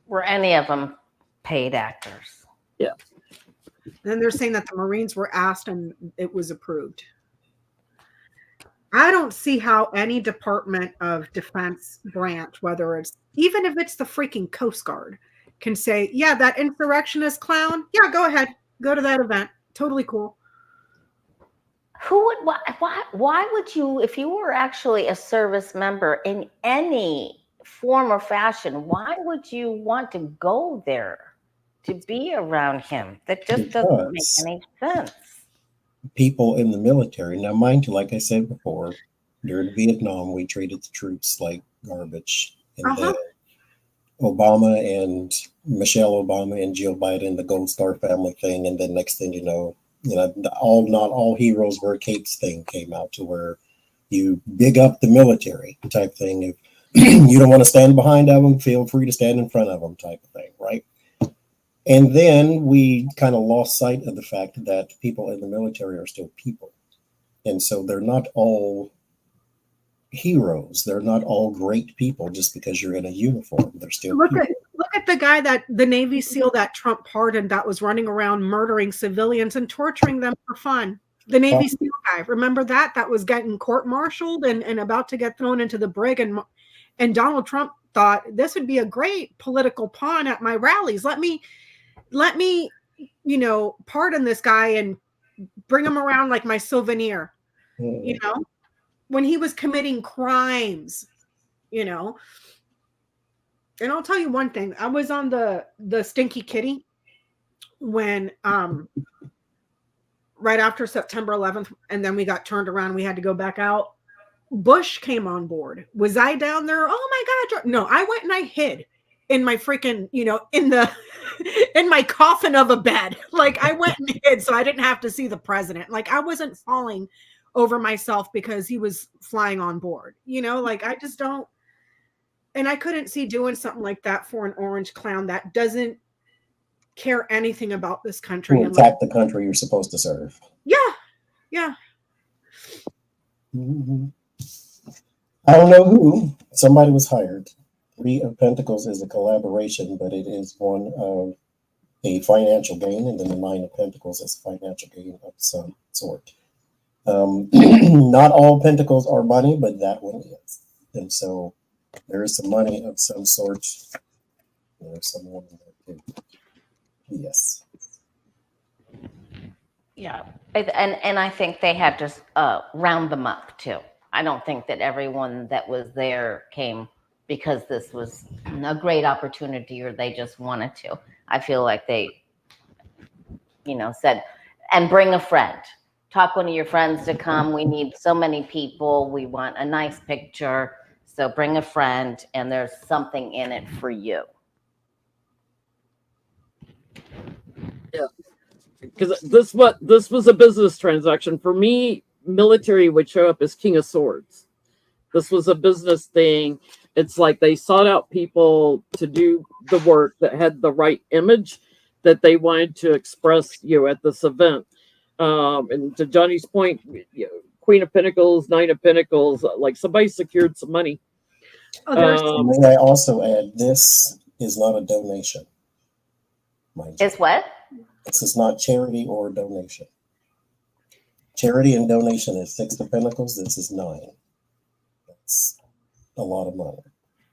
Were any of them paid actors? Yeah. Then they're saying that the Marines were asked and it was approved. I don't see how any Department of Defense branch, even if it's the freaking Coast Guard, can say, yeah, that insurrectionist clown, yeah, go ahead. Go to that event. Totally cool. Why would you, if you were actually a service member in any form or fashion, why would you want to go there to be around him? That just doesn't make any sense. People in the military, now mind you, like I said before, during Vietnam, we treated the troops like garbage. And then Obama and Michelle Obama and Jill Biden, the Gold Star family thing, and then next thing you know, not all heroes wear capes thing came out to where you big up the military type thing. If you don't want to stand behind them, feel free to stand in front of them type of thing, right? And then we kind of lost sight of the fact that people in the military are still people. And so they're not all heroes. They're not all great people just because you're in a uniform. They're still look people. at the guy the Navy SEAL that Trump pardoned that was running around murdering civilians and torturing them for fun. The Navy SEAL guy, remember that was getting court-martialed and about to get thrown into the brig, and Donald Trump thought this would be a great political pawn at my rallies. Let me pardon this guy and bring him around like my souvenir. When he was committing crimes, And I'll tell you one thing. I was on the Stinky Kitty when right after September 11th, and then we got turned around. We had to go back out. Bush came on board. Was I down there? Oh my God. No, I went and I hid in my freaking, in my coffin of a bed. Like I went and hid so I didn't have to see the president. Like I wasn't falling over myself because he was flying on board. I just don't. And I couldn't see doing something like that for an orange clown that doesn't care anything about this country. To attack the country you're supposed to serve. Yeah. Mm-hmm. I don't know who. Somebody was hired. Three of Pentacles is a collaboration, but it is one of a financial gain, and then the Nine of Pentacles is a financial gain of some sort. Not all Pentacles are money, but that one is. And so there is some money of some sort There's some more in there too. Yes. Yeah, and I think they had to round them up too. I don't think that everyone that was there came because this was a great opportunity or they just wanted to. I feel like they, said, and bring a friend. Talk one of your friends to come. We need so many people. We want a nice picture. So bring a friend, and there's something in it for you. Because this was a business transaction for me. Military would show up as King of Swords. This was a business thing. It's like they sought out people to do the work that had the right image that they wanted to express, at this event. And to Johnny's point, Queen of Pentacles, Nine of Pentacles, like somebody secured some money. May I also add, this is not a donation. Is what? This is not charity or donation. Charity and donation is 6 of Pentacles. This is 9. That's a lot of money.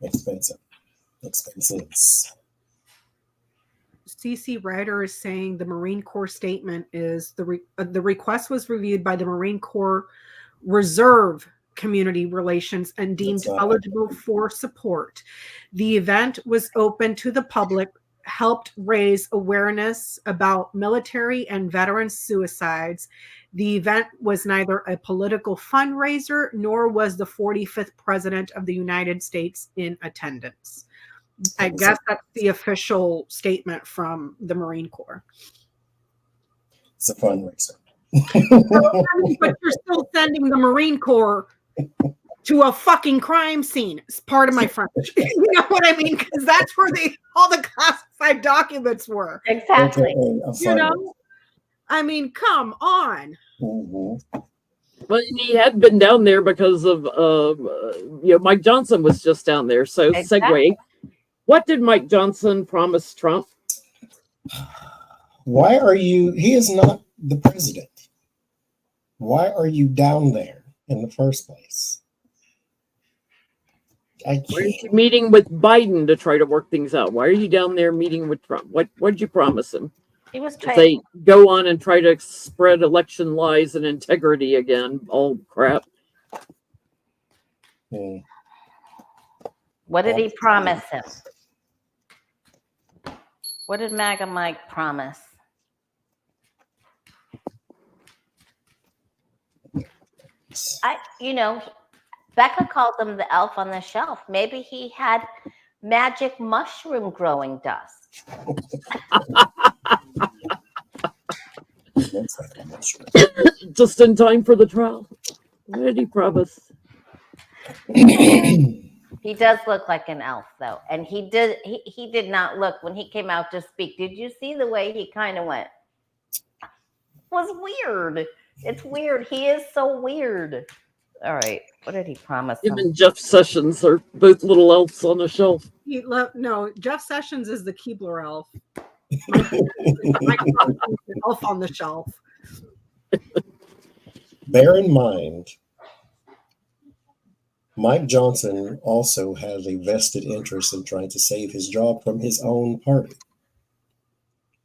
Expensive. Expenses. CC Ryder is saying the Marine Corps statement is the request was reviewed by the Marine Corps Reserve Community Relations and deemed eligible for support. The event was open to the public, helped raise awareness about military and veteran suicides. The event was neither a political fundraiser nor was the 45th President of the United States in attendance. I guess that's the official statement from the Marine Corps. It's a fundraiser. But you're still sending the Marine Corps to a fucking crime scene. It's part of my French. You know what I mean? Because that's where all the classified documents were. Exactly. I mean, come on. Mm-hmm. But he had been down there because of, Mike Johnson was just down there. So segue. What did Mike Johnson promise Trump? He is not the president. Why are you down there in the first place? Why are you meeting with Biden to try to work things out? Why are you down there meeting with Trump? What did you promise him? He was trying. They go on and try to spread election lies and integrity again. Oh crap! What did he promise him? What did MAGA Mike promise? Becca called him the elf on the shelf. Maybe he had magic mushroom growing dust. Just in time for the trial. What did he promise? He does look like an elf, though, and he did not look when he came out to speak. Did you see the way he kind of went? It was weird. It's weird. He is so weird. All right, what did he promise? Him and Jeff Sessions are both little elves on a shelf. No, Jeff Sessions is the Keebler elf. Elf on the shelf. Bear in mind, Mike Johnson also has a vested interest in trying to save his job from his own party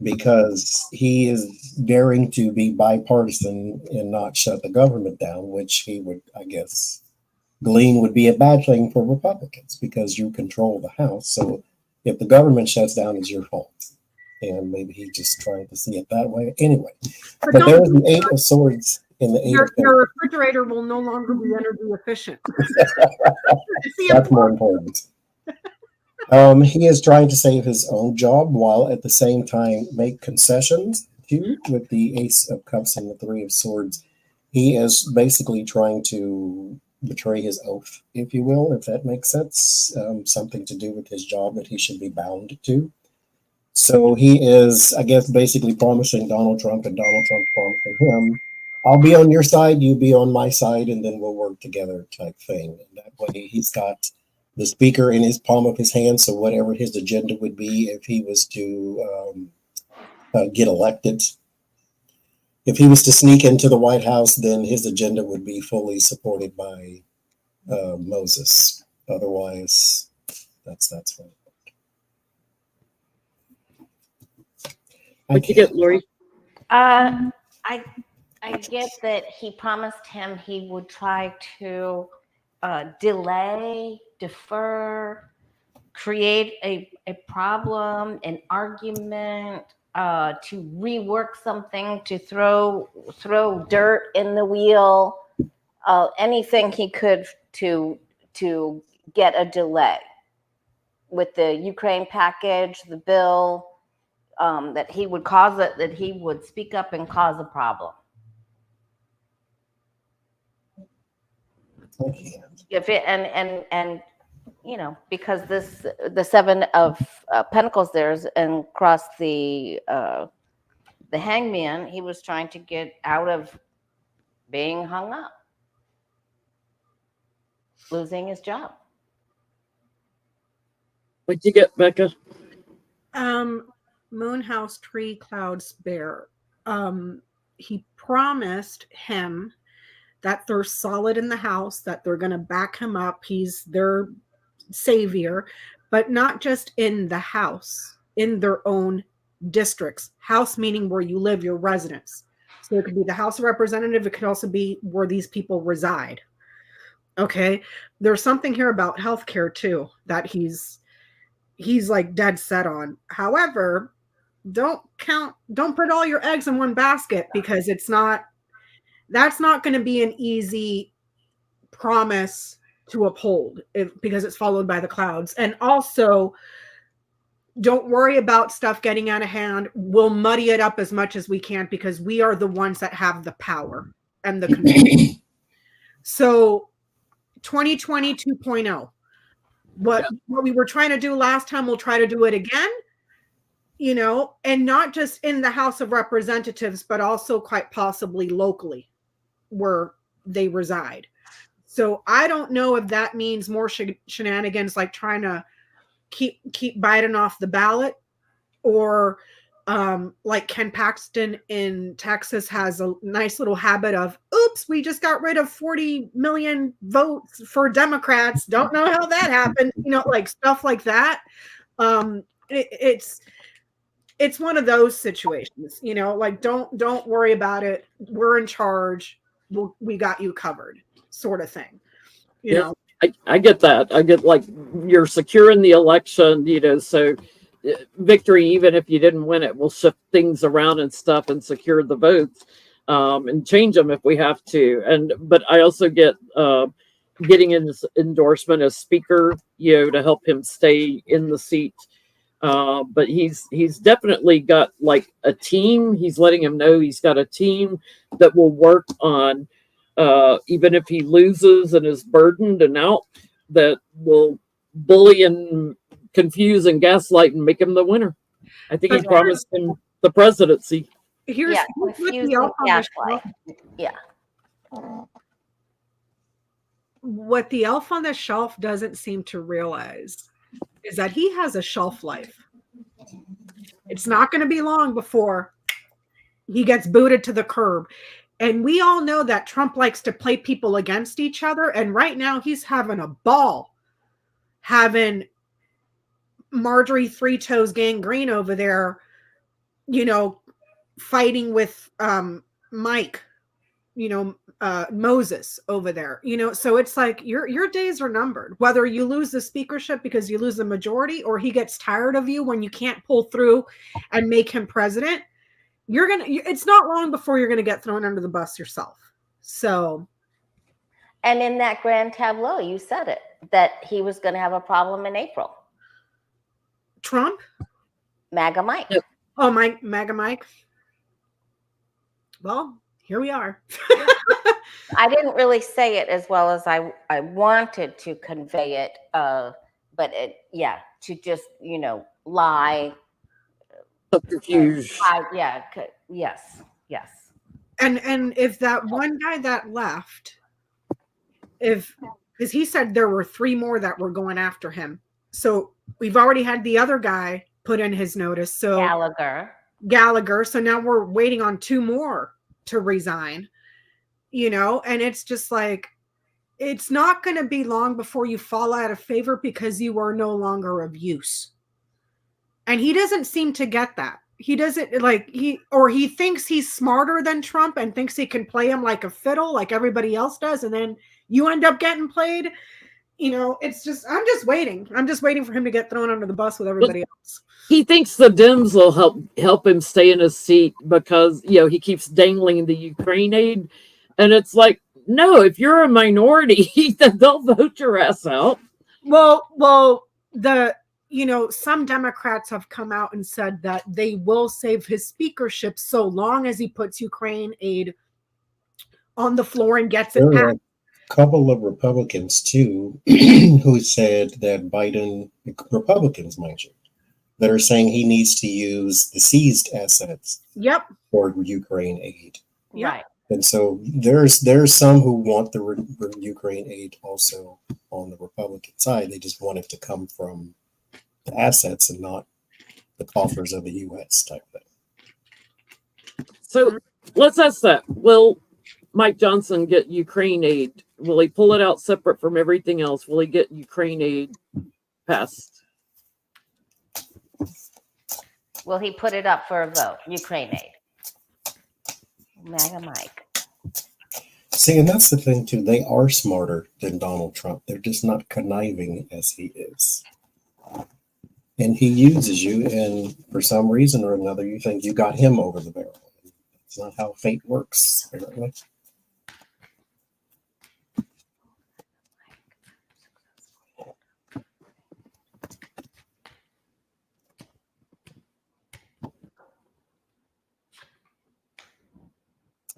because he is daring to be bipartisan and not shut the government down, which he would, I guess, glean would be a bad thing for Republicans because you control the House. So if the government shuts down, it's your fault. And maybe he's just trying to see it that way. Anyway, but there was an 8 of Swords in the 8 of Pentacles. Your refrigerator will no longer be energy efficient. That's more important. He is trying to save his own job while at the same time make concessions too with the Ace of Cups and the 3 of Swords. He is basically trying to betray his oath, if you will, if that makes sense. Something to do with his job that he should be bound to. So he is, I guess, basically promising Donald Trump and Donald Trump promising him, I'll be on your side, you be on my side, and then we'll work together type thing. And that way he's got the speaker in his palm of his hand, so whatever his agenda would be if he was to get elected. If he was to sneak into the White House, then his agenda would be fully supported by Moses. Otherwise, that's fine. What'd you get, Lori? I I get that he promised him he would try to delay, defer, create a problem, an argument, to rework something, to throw dirt in the wheel, anything he could to get a delay with the Ukraine package, the bill, that he would cause it, that he would speak up and cause a problem. Okay. If it and you know, because the seven of Pentacles there's and across the hangman, he was trying to get out of being hung up, losing his job. What'd you get, Becca? Moon House Tree Clouds Bear. He promised him that they're solid in the house, that they're going to back him up. He's their savior, but not just in the house, in their own districts. House meaning where you live, your residence. So it could be the House of Representative. It could also be where these people reside. Okay. There's something here about healthcare too, that he's like dead set on. However, don't put all your eggs in one basket, because that's not going to be an easy promise to uphold because it's followed by the clouds. And also, don't worry about stuff getting out of hand. We'll muddy it up as much as we can, because we are the ones that have the power and the control. So 2020 2.0. What we were trying to do last time, we'll try to do it again, you know, and not just in the House of Representatives, but also quite possibly locally where they reside. So I don't know if that means more shenanigans, like trying to keep Biden off the ballot, or like Ken Paxton in Texas has a nice little habit of, oops, we just got rid of 40 million votes for Democrats. Don't know how that happened. You know, like stuff like that. It's one of those situations, you know, like don't worry about it. We're in charge. We got you covered, sort of thing. You know, I get that. I get, like, you're securing the election, you know, so victory, even if you didn't win it, we'll shift things around and stuff and secure the votes, and change them if we have to. But I also get getting his endorsement as speaker, you know, to help him stay in the seat. But he's definitely got like a team. He's letting him know he's got a team that will work on, even if he loses and is burdened and out, that will bully and confuse and gaslight and make him the winner. I think he promised him the presidency. Here's what the elf on the shelf. Yeah. What the elf on the shelf doesn't seem to realize is that he has a shelf life. It's not going to be long before he gets booted to the curb. And we all know that Trump likes to play people against each other. And right now he's having a ball having Marjorie Three Toes Gangrene over there, you know, fighting with Mike, you know, Moses over there, you know. So it's like your days are numbered, whether you lose the speakership because you lose the majority, or he gets tired of you when you can't pull through and make him president. It's not long before you're gonna get thrown under the bus yourself. So, and in that grand tableau, you said it, that he was going to have a problem in April. Trump? MAGA Mike. Yep. Oh, MAGA Mike. Well, here we are. I didn't really say it as well as I wanted to convey it, but to just, you know, lie. Subterfuge. Yes. And if that one guy that left, because he said there were 3 more that were going after him. So we've already had the other guy put in his notice. So Gallagher. So now we're waiting on 2 more to resign, you know, and it's just like, it's not going to be long before you fall out of favor because you are no longer of use. And he doesn't seem to get that. he doesn't like he thinks he's smarter than Trump and thinks he can play him like a fiddle like everybody else does, and then you end up getting played. It's just I'm just waiting for him to get thrown under the bus with everybody else. He thinks the Dems will help him stay in his seat because he keeps dangling the Ukraine aid, and it's like, no, if you're a minority, then they'll vote your ass out. Well, some Democrats have come out and said that they will save his speakership so long as he puts Ukraine aid on the floor and gets it passed. Couple of Republicans too who said that Biden, Republicans mind you, that are saying he needs to use the seized assets for Ukraine aid. Right. And so there's some who want the Ukraine aid also on the Republican side. They just want it to come from the assets and not the coffers of the U.S. type thing. So let's ask that. Will Mike Johnson get Ukraine aid? Will he pull it out separate from everything else? Will he get Ukraine aid passed? Will he put it up for a vote? Ukraine aid. MAGA Mike. See, and that's the thing too. They are smarter than Donald Trump. They're just not conniving as he is. And he uses you, and for some reason or another, you think you got him over the barrel. It's not how fate works, apparently.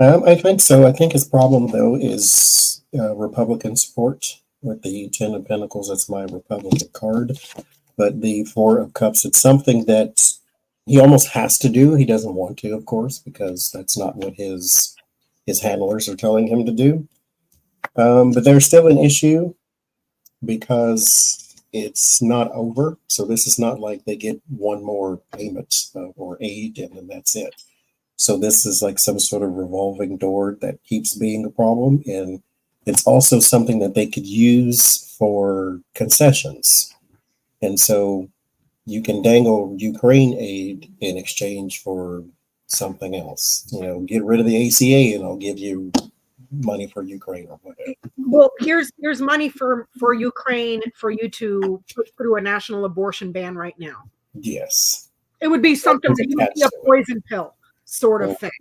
I think so. I think his problem, though, is Republican support with the 10 of Pentacles. That's my Republican card. But the 4 of Cups, it's something that he almost has to do. He doesn't want to, of course, because that's not what his handlers are telling him to do. But there's still an issue because it's not over. So this is not like they get one more payment or aid and then that's it. So this is like some sort of revolving door that keeps being a problem. And it's also something that they could use for concessions. And so you can dangle Ukraine aid in exchange for something else. Get rid of the ACA and I'll give you money for Ukraine or whatever. Well, here's money for Ukraine for you to put through a national abortion ban right now. Yes. It would be something that would be a poison pill sort of thing,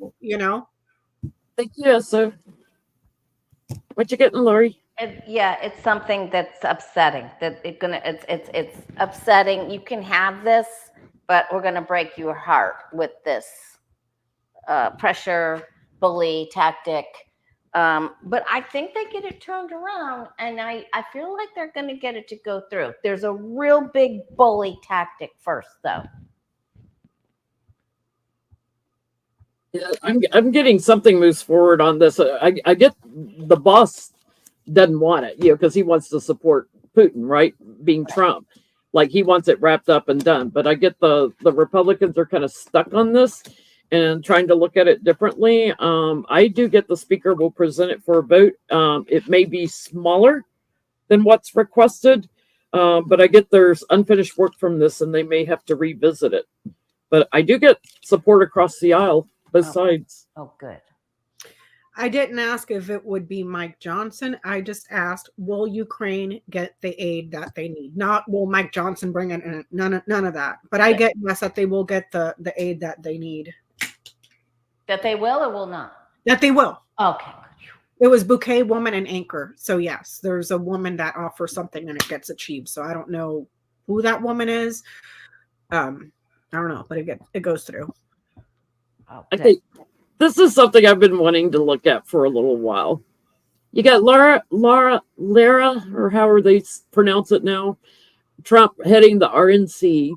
Thank you, so what you getting, Lori? It's something that's upsetting. It's upsetting. You can have this, but we're gonna break your heart with this pressure bully tactic. But I think they get it turned around, and I feel like they're gonna get it to go through. There's a real big bully tactic first, though. Yeah, I'm getting something moves forward on this. I get the boss doesn't want it, because he wants to support Putin, right? Being Trump, like he wants it wrapped up and done. But I get the Republicans are kind of stuck on this and trying to look at it differently. I do get the speaker will present it for a vote. It may be smaller than what's requested, but I get there's unfinished work from this, and they may have to revisit it. But I do get support across the aisle. Both sides. Oh, good. I didn't ask if it would be Mike Johnson. I just asked, will Ukraine get the aid that they need? Not will Mike Johnson bring it in. None of that. But I get yes that they will get the aid that they need. That they will or will not? That they will. Okay. It was Bouquet, Woman, and Anchor. So yes, there's a woman that offers something and it gets achieved. So I don't know who that woman is. I don't know, but it goes through. Okay, this is something I've been wanting to look at for a little while. You got Lara, or however they pronounce it now, Trump heading the RNC.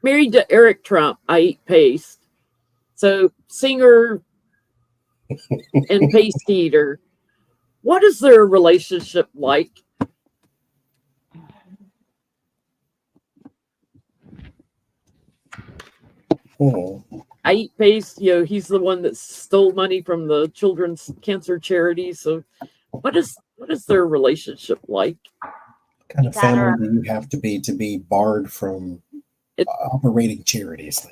Married to Eric Trump, I eat paste. So singer and paste eater. What is their relationship like? Oh. I eat paste. He's the one that stole money from the children's cancer charity. So, what is their relationship like? What kind of family do you have to be barred from operating charities.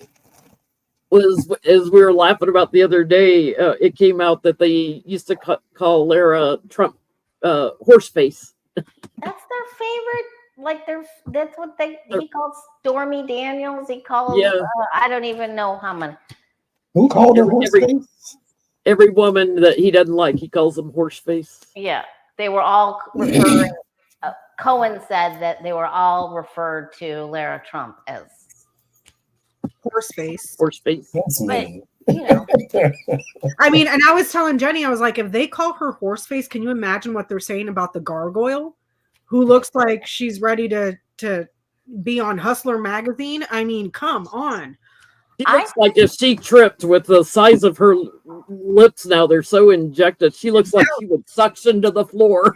Was as we were laughing about the other day, it came out that they used to call Lara Trump horse face. That's their favorite. Like that's what he calls Stormy Daniels. He calls I don't even know how many. Who called her horse face? Every woman that he doesn't like, he calls them horse face. Yeah, they were all referring. Cohen said that they were all referred to Lara Trump as horse face. Horse face. That's mean. You know. I mean, and I was telling Jenny, I was like, if they call her horse face, can you imagine what they're saying about the gargoyle, who looks like she's ready to be on Hustler magazine? I mean, come on. She looks like if she tripped with the size of her lips now, they're so injected. She looks like she would suction to the floor.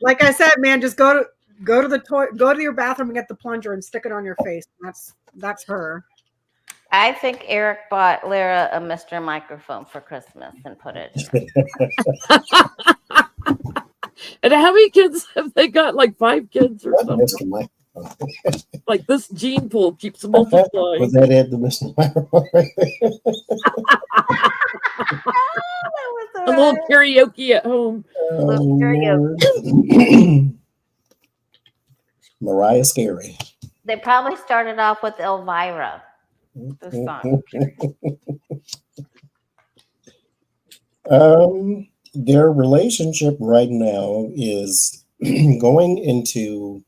Like I said, man, just go to your bathroom and get the plunger and stick it on your face. That's her. I think Eric bought Lara a Mr. Microphone for Christmas and put it. And how many kids have they got? Like 5 kids or something? Like this gene pool keeps multiplying. Was that it, the Mr. Microphone? A little karaoke at home. Mariah Scary. They probably started off with Elvira. The song. Their relationship right now is going into,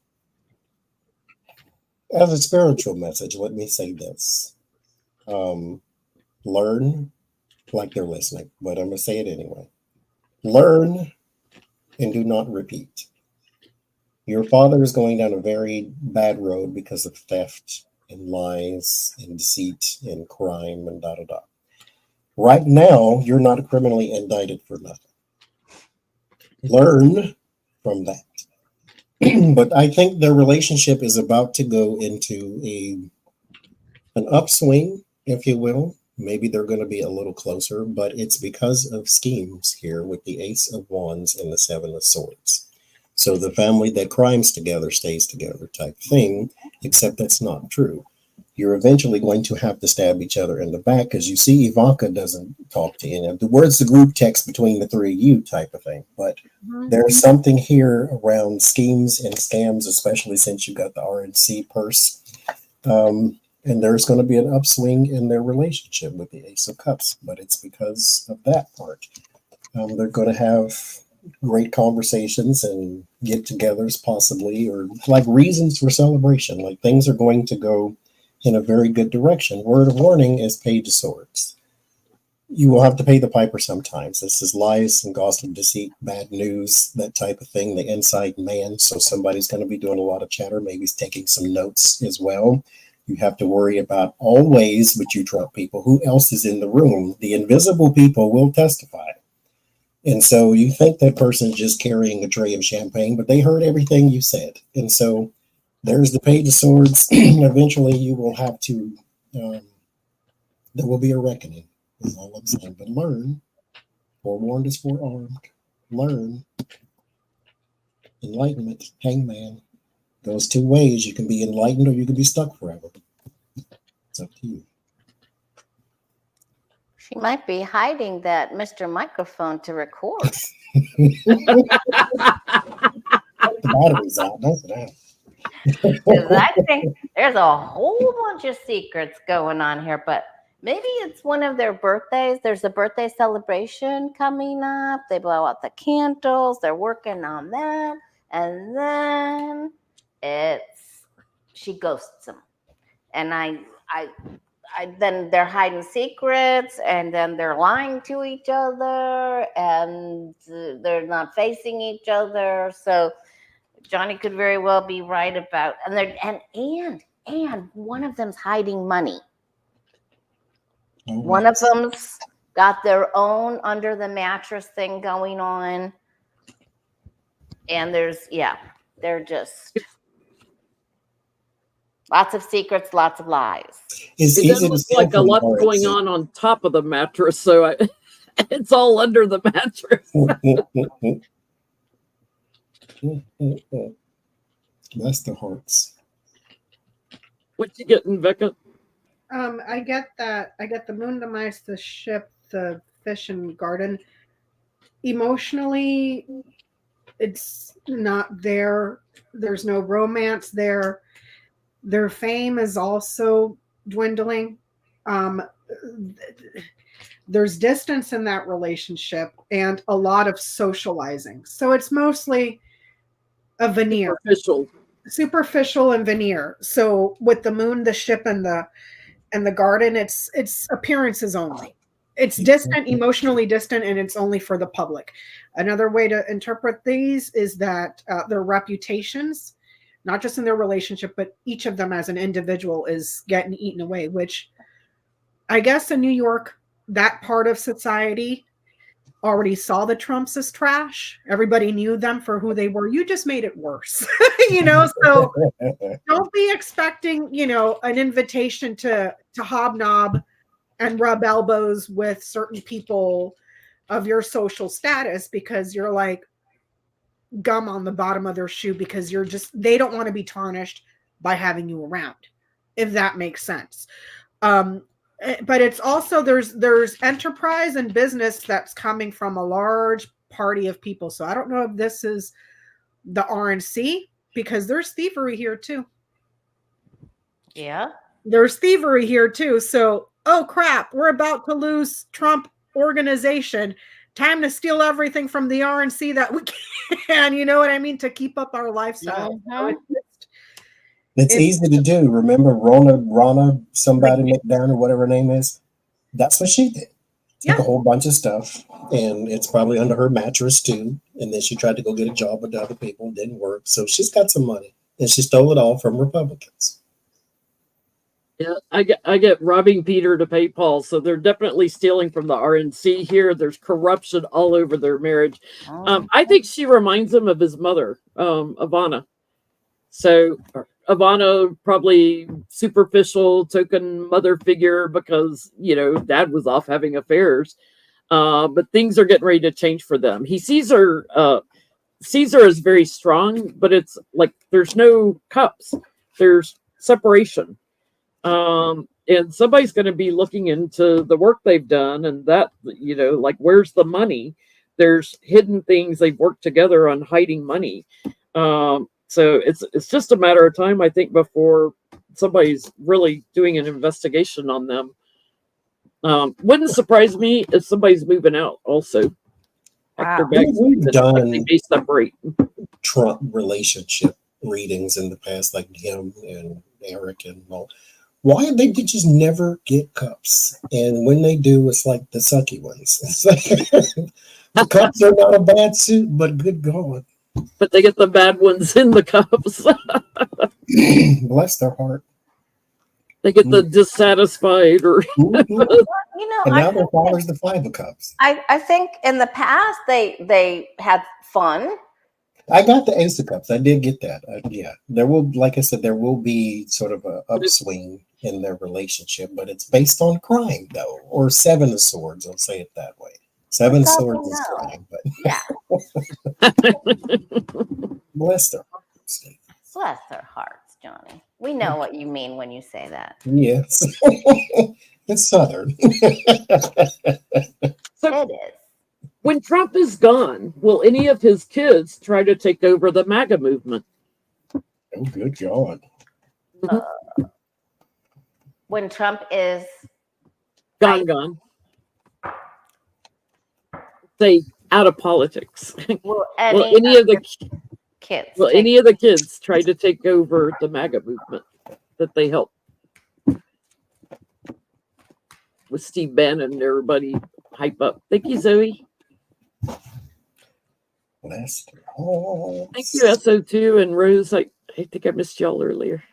as a spiritual message, let me say this. Learn, like they're listening, but I'm going to say it anyway. Learn and do not repeat. Your father is going down a very bad road because of theft and lies and deceit and crime and da-da-da. Right now, you're not criminally indicted for nothing. Learn from that. But I think their relationship is about to go into an upswing, if you will. Maybe they're going to be a little closer, but it's because of schemes here with the Ace of Wands and the Seven of Swords. So the family that crimes together stays together type thing, except that's not true. You're eventually going to have to stab each other in the back because you see Ivanka doesn't talk to any of the words, the group text between the three of you type of thing. But there's something here around schemes and scams, especially since you got the RNC purse. And there's going to be an upswing in their relationship with the Ace of Cups, but it's because of that part. They're going to have great conversations and get-togethers possibly, or like reasons for celebration. Like things are going to go in a very good direction. Word of warning is Page of Swords. You will have to pay the piper sometimes. This is lies and gossip, deceit, bad news, that type of thing, the inside man. So somebody's going to be doing a lot of chatter, maybe taking some notes as well. You have to worry about always, with you Trump people, who else is in the room. The invisible people will testify. And so you think that person's just carrying a tray of champagne, but they heard everything you said. And so there's the Page of Swords. Eventually you will have to, there will be a reckoning, is all I'm saying. But learn, forewarned is forearmed. Learn. Enlightenment, hangman. Those two ways. You can be enlightened or you can be stuck forever. It's up to you. She might be hiding that Mr. Microphone to record. The battery's out, doesn't it? Because I think there's a whole bunch of secrets going on here, but maybe it's one of their birthdays. There's a birthday celebration coming up. They blow out the candles. They're working on that. And then she ghosts him. And then they're hiding secrets, and then they're lying to each other, and they're not facing each other. So Johnny could very well be right about, and one of them's hiding money. One of them's got their own under the mattress thing going on, and they're just lots of secrets, lots of lies. It looks like a lot going on top of the mattress, so it's all under the mattress. Bless the hearts. What you getting, Becca? I get that. I get the moon, the mice, the ship, the fish and garden. Emotionally, it's not there. There's no romance there. Their fame is also dwindling. Um, there's distance in that relationship and a lot of socializing. So it's mostly a veneer, superficial and veneer. So with the moon, the ship, and the garden, it's appearances only. It's distant, emotionally distant, and it's only for the public. Another way to interpret these is that their reputations, not just in their relationship, but each of them as an individual, is getting eaten away, which I guess in New York, that part of society already saw the Trumps as trash. Everybody knew them for who they were. You just made it worse. So don't be expecting, an invitation to hobnob and rub elbows with certain people of your social status, because you're like gum on the bottom of their shoe, because they don't want to be tarnished by having you around, if that makes sense. But it's also there's enterprise and business that's coming from a large party of people. So I don't know if this is the RNC, because there's thievery here too. Yeah. There's thievery here too. So, oh crap, we're about to lose Trump organization. Time to steal everything from the RNC that we can, you know what I mean, to keep up our lifestyle. Mhm. It's easy to do. Remember Ronna, somebody McDown or whatever her name is? That's what she did. Took a whole bunch of stuff, and it's probably under her mattress too. And then she tried to go get a job with other people. It didn't work. So she's got some money, and she stole it all from Republicans. Yeah, I get robbing Peter to pay Paul. So they're definitely stealing from the RNC here. There's corruption all over their marriage. I think she reminds him of his mother, Ivana. So Ivana, probably superficial token mother figure because, dad was off having affairs. But things are getting ready to change for them. He sees her as very strong, but it's like there's no cups. There's separation. And somebody's going to be looking into the work they've done, and that, like, where's the money? There's hidden things. They've worked together on hiding money. So it's just a matter of time, I think, before somebody's really doing an investigation on them. Wouldn't surprise me if somebody's moving out also. Wow. We've done they may separate. Trump relationship readings in the past, like him and Eric and all. Why they just never get cups? And when they do, it's like the sucky ones. It's like the cups are not a bad suit, but good God. But they get the bad ones in the cups. Bless their heart. They get the dissatisfied or And now their father's the 5 of cups. I think in the past they had fun. I got the Ace of Cups. I did get that. Yeah, there will, like I said, there will be sort of an upswing in their relationship, but it's based on crime, though, or 7 of Swords. I'll say it that way. 7 of Swords is crime, but bless their hearts. Bless their hearts, Johnny. We know what you mean when you say that. Yes, it's Southern. So it is. When Trump is gone, will any of his kids try to take over the MAGA movement? Oh, good God. When Trump is gone. Say out of politics. Will any of the kids? Will any of the kids try to take over the MAGA movement that they helped with Steve Bannon and everybody hype up? Thank you, Zoe. Bless their hearts. Thank you, SO2 and Rose. I think I missed y'all earlier.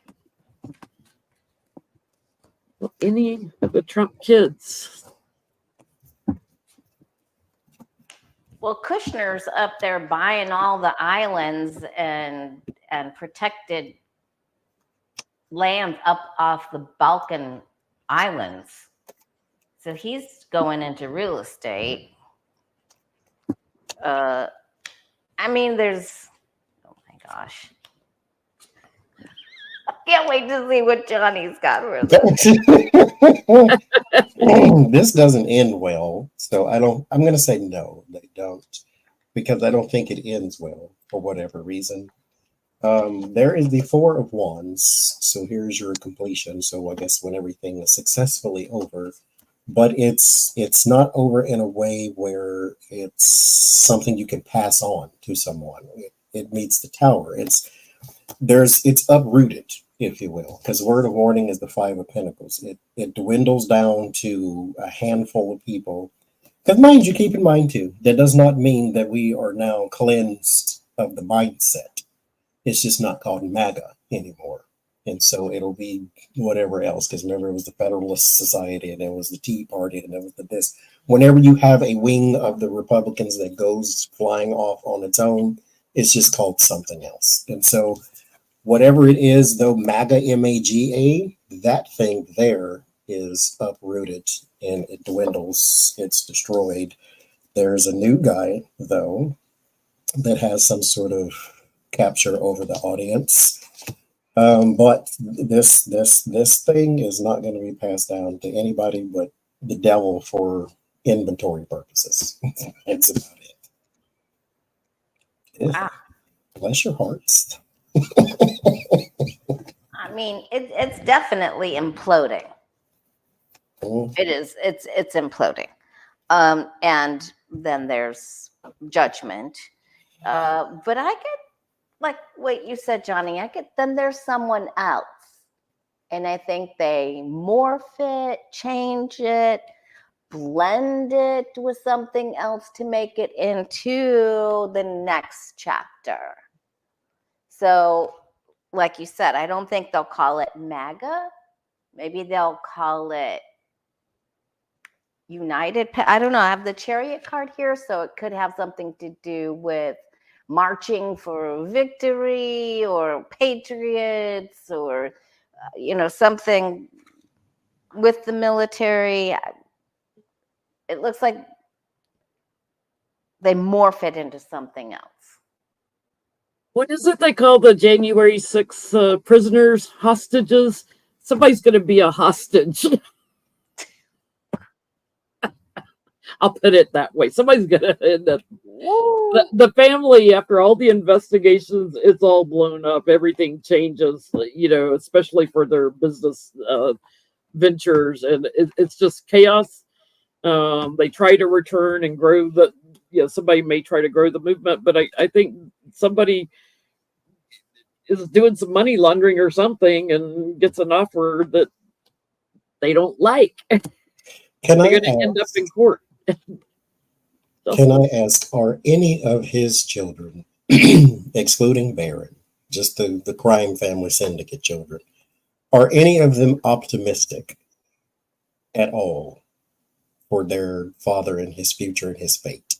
Well, any of the Trump kids? Well, Kushner's up there buying all the islands and protected land up off the Balkan Islands. So he's going into real estate. I mean, there's, oh my gosh. Can't wait to see what Johnny's got for us. This doesn't end well, so I'm going to say no, they don't, because I don't think it ends well for whatever reason. There is the Four of Wands, so here's your completion. So I guess when everything is successfully over, but it's not over in a way where it's something you can pass on to someone. It meets the Tower. It's uprooted, if you will, because word of warning is the Five of Pentacles. It dwindles down to a handful of people. Because mind you, keep in mind too, that does not mean that we are now cleansed of the mindset. It's just not called MAGA anymore. And so it'll be whatever else, because remember, it was the Federalist Society, and it was the Tea Party, and it was the this. Whenever you have a wing of the Republicans that goes flying off on its own, it's just called something else. And so whatever it is, though, MAGA, MAGA, that thing there is uprooted and it dwindles. It's destroyed. There's a new guy, though, that has some sort of capture over the audience. But this thing is not going to be passed down to anybody but the devil for inventory purposes. That's about it. Wow. Bless your hearts. I mean, it's definitely imploding. It is. It's imploding. And then there's judgment. But I get, like what you said, Johnny, then there's someone else. And I think they morph it, change it, blend it with something else to make it into the next chapter. So, like you said, I don't think they'll call it MAGA. Maybe they'll call it United. I don't know. I have the Chariot card here, so it could have something to do with marching for victory or patriots or, something with the military. It looks like they morph it into something else. What is it they call the January 6th prisoners, hostages? Somebody's going to be a hostage. I'll put it that way. Somebody's going to end up. The family, after all the investigations, it's all blown up. Everything changes, especially for their business ventures. And it's just chaos. They try to return and grow somebody may try to grow the movement, but I think somebody is doing some money laundering or something and gets an offer that they don't like. They're going to end up in court. Can I ask, are any of his children, excluding Barron, just the crime family syndicate children, are any of them optimistic at all for their father and his future and his fate?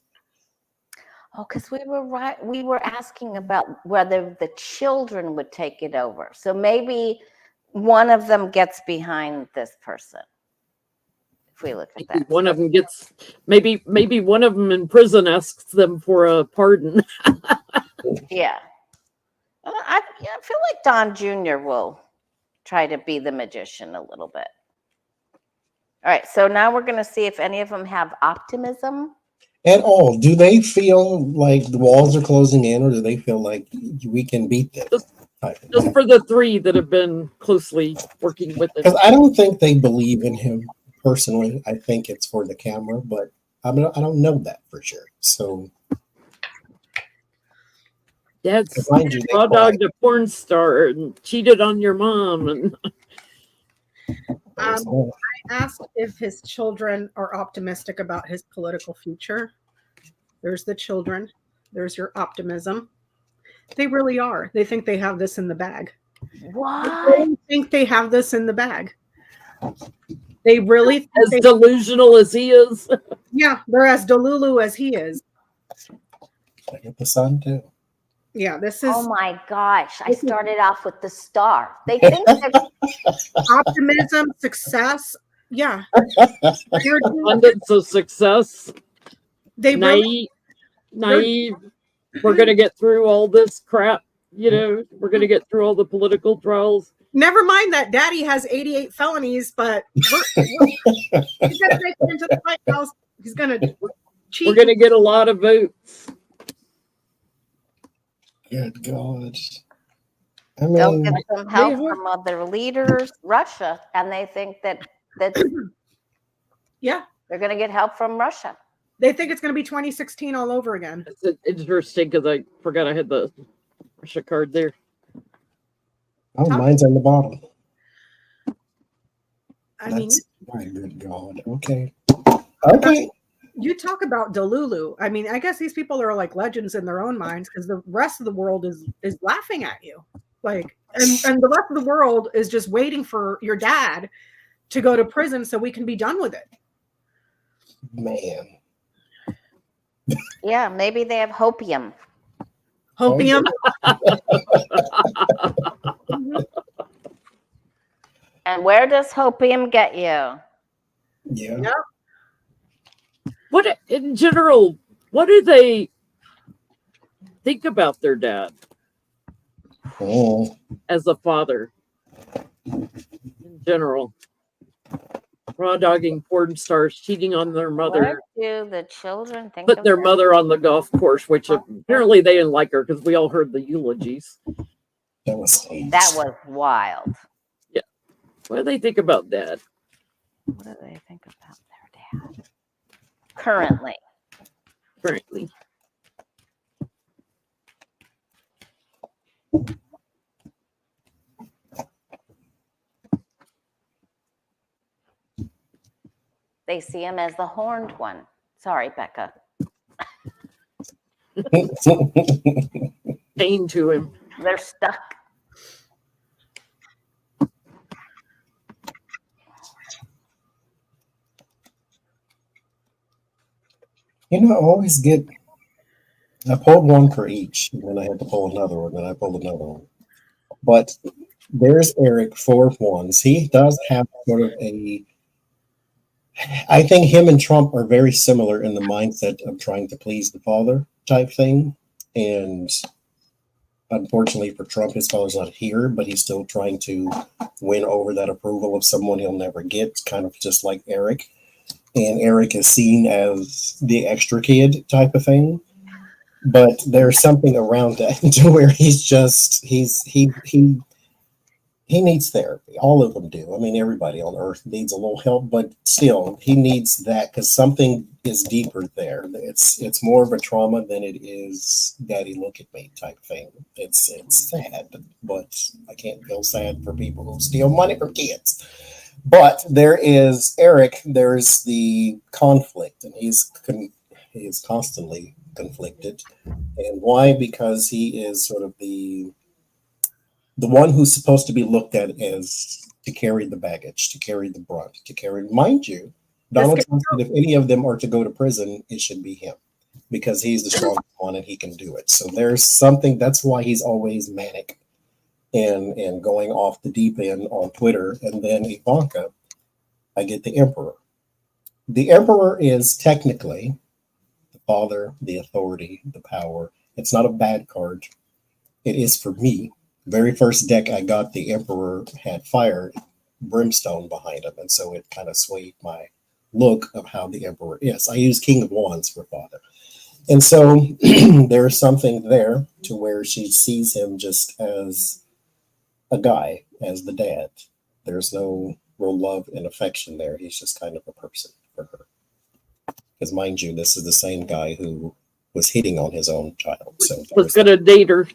Oh, because we were asking about whether the children would take it over. So maybe one of them gets behind this person. If we look at that. One of them gets, maybe one of them in prison asks them for a pardon. Yeah. I feel like Don Jr. will try to be the magician a little bit. All right, so now we're going to see if any of them have optimism. At all. Do they feel like the walls are closing in, or do they feel like we can beat them? Just for the three that have been closely working with him. Because I don't think they believe in him personally. I think it's for the camera, but I don't know that for sure. So, Dad's raw dogged a porn star and cheated on your mom. And I asked if his children are optimistic about his political future. There's the children. There's your optimism. They really are. They think they have this in the bag. What? They think they have this in the bag. They really think as delusional as he is. Yeah, they're as delulu as he is. I get the sun too. Yeah, this is. Oh my gosh! I started off with the star. They think that optimism, success. Yeah, abundance of success. They naive. We're gonna get through all this crap. We're gonna get through all the political trials. Never mind that daddy has 88 felonies, but he's gonna make it into the White House. He's gonna cheat. We're going to get a lot of votes. Good God. I They'll mean, get some help from other leaders, Russia, and they think that Yeah, they're going to get help from Russia. they think it's gonna be 2016 all over again. It's interesting because I forgot I had the Russia card there. oh, mine's on the bottom. I mean, My good God. Okay. Okay. you talk about Delulu. I mean, I guess these people are like legends in their own minds because the rest of the world is laughing at you. Like, and the rest of the world is just waiting for your dad to go to prison so we can be done with it. Man. Yeah, maybe they have hopium. Hopium. And where does hopium get you? Yeah. Yep. What, in general, what do they think about their dad Oh. as a father? In general, raw dogging porn stars, cheating on their mother, Where do the children think put of their their mother on the golf course, which apparently they didn't like her because we all heard the eulogies. That was staged. That was wild. What do they think about dad? What do they think about their dad? Currently. Currently, They see him as the horned one. Sorry, Becca. pain to him. They're stuck. You know, I always I pulled one for each, and then I had to pull another one, and I pulled another one. But there's Eric, 4 of Wands. He does have sort of I think him and Trump are very similar in the mindset of trying to please the father type thing. And unfortunately for Trump, his father's not here, but he's still trying to win over that approval of someone he'll never get, kind of just like Eric. And Eric is seen as the extra kid type of thing. But there's something around that to where he needs therapy. All of them do. I mean, everybody on earth needs a little help, but still, he needs that because something is deeper there. It's more of a trauma than it is "Daddy, look at me" type thing. It's sad, but I can't feel sad for people who steal money from kids. But there is Eric. There's the conflict, and he is constantly conflicted. And why? Because he is sort of the one who's supposed to be looked at as to carry the baggage, to carry the brunt, to carry, mind you, Donald Trump said if any of them are to go to prison, it should be him because he's the strongest one and he can do it. So there's something, that's why he's always manic and going off the deep end on Twitter. And then Ivanka, I get the Emperor. The Emperor is technically the father, the authority, the power. It's not a bad card. It is for me. Very first deck I got, the Emperor had fire brimstone behind him, and so it kind of swayed my look of how the Emperor is. I use King of Wands for father. And so there's something there to where she sees him just as a guy, as the dad. There's no real love and affection there. He's just kind of a person for her. Because mind you, this is the same guy who was hitting on his own child. So Was gonna date her.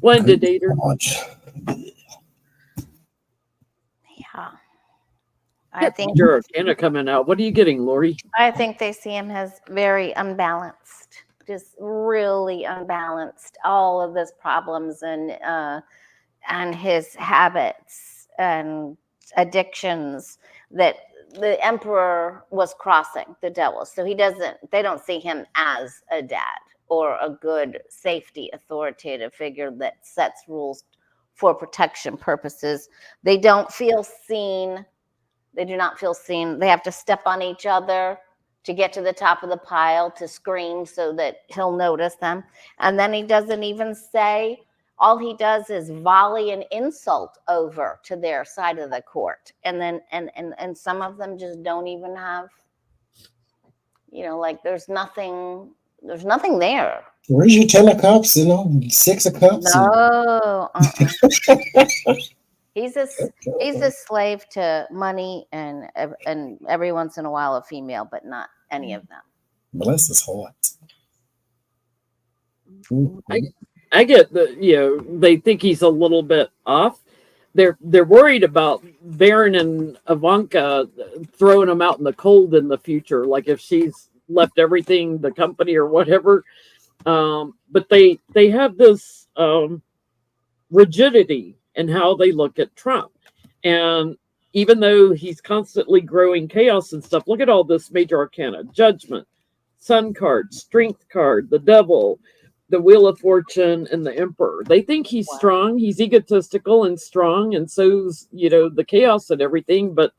Wanted to date her. Yeah. I think your Arcana coming out. What are you getting, Lori? I think they see him as very unbalanced, just really unbalanced. All of his problems and his habits and addictions that the Emperor was crossing the devil. So they don't see him as a dad or a good safety authoritative figure that sets rules for protection purposes. They don't feel seen. They do not feel seen. They have to step on each other to get to the top of the pile, to scream so that he'll notice them. And then he doesn't even say all he does is volley an insult over to their side of the court. And then, and some of them just don't even have, like there's nothing there. Where's your 10 of cups? 6 of cups? No. He's a slave to money and every once in a while a female, but not any of them. Bless his heart. I get the they think he's a little bit off. They're worried about Barron and Ivanka throwing him out in the cold in the future, like if she's left everything, the company or whatever. But they have this rigidity in how they look at Trump. And even though he's constantly growing chaos and stuff, look at all this major arcana: Judgment, Sun card, Strength card, the Devil, the Wheel of Fortune, and the Emperor. They think he's strong. He's egotistical and strong, and so's the chaos and everything. But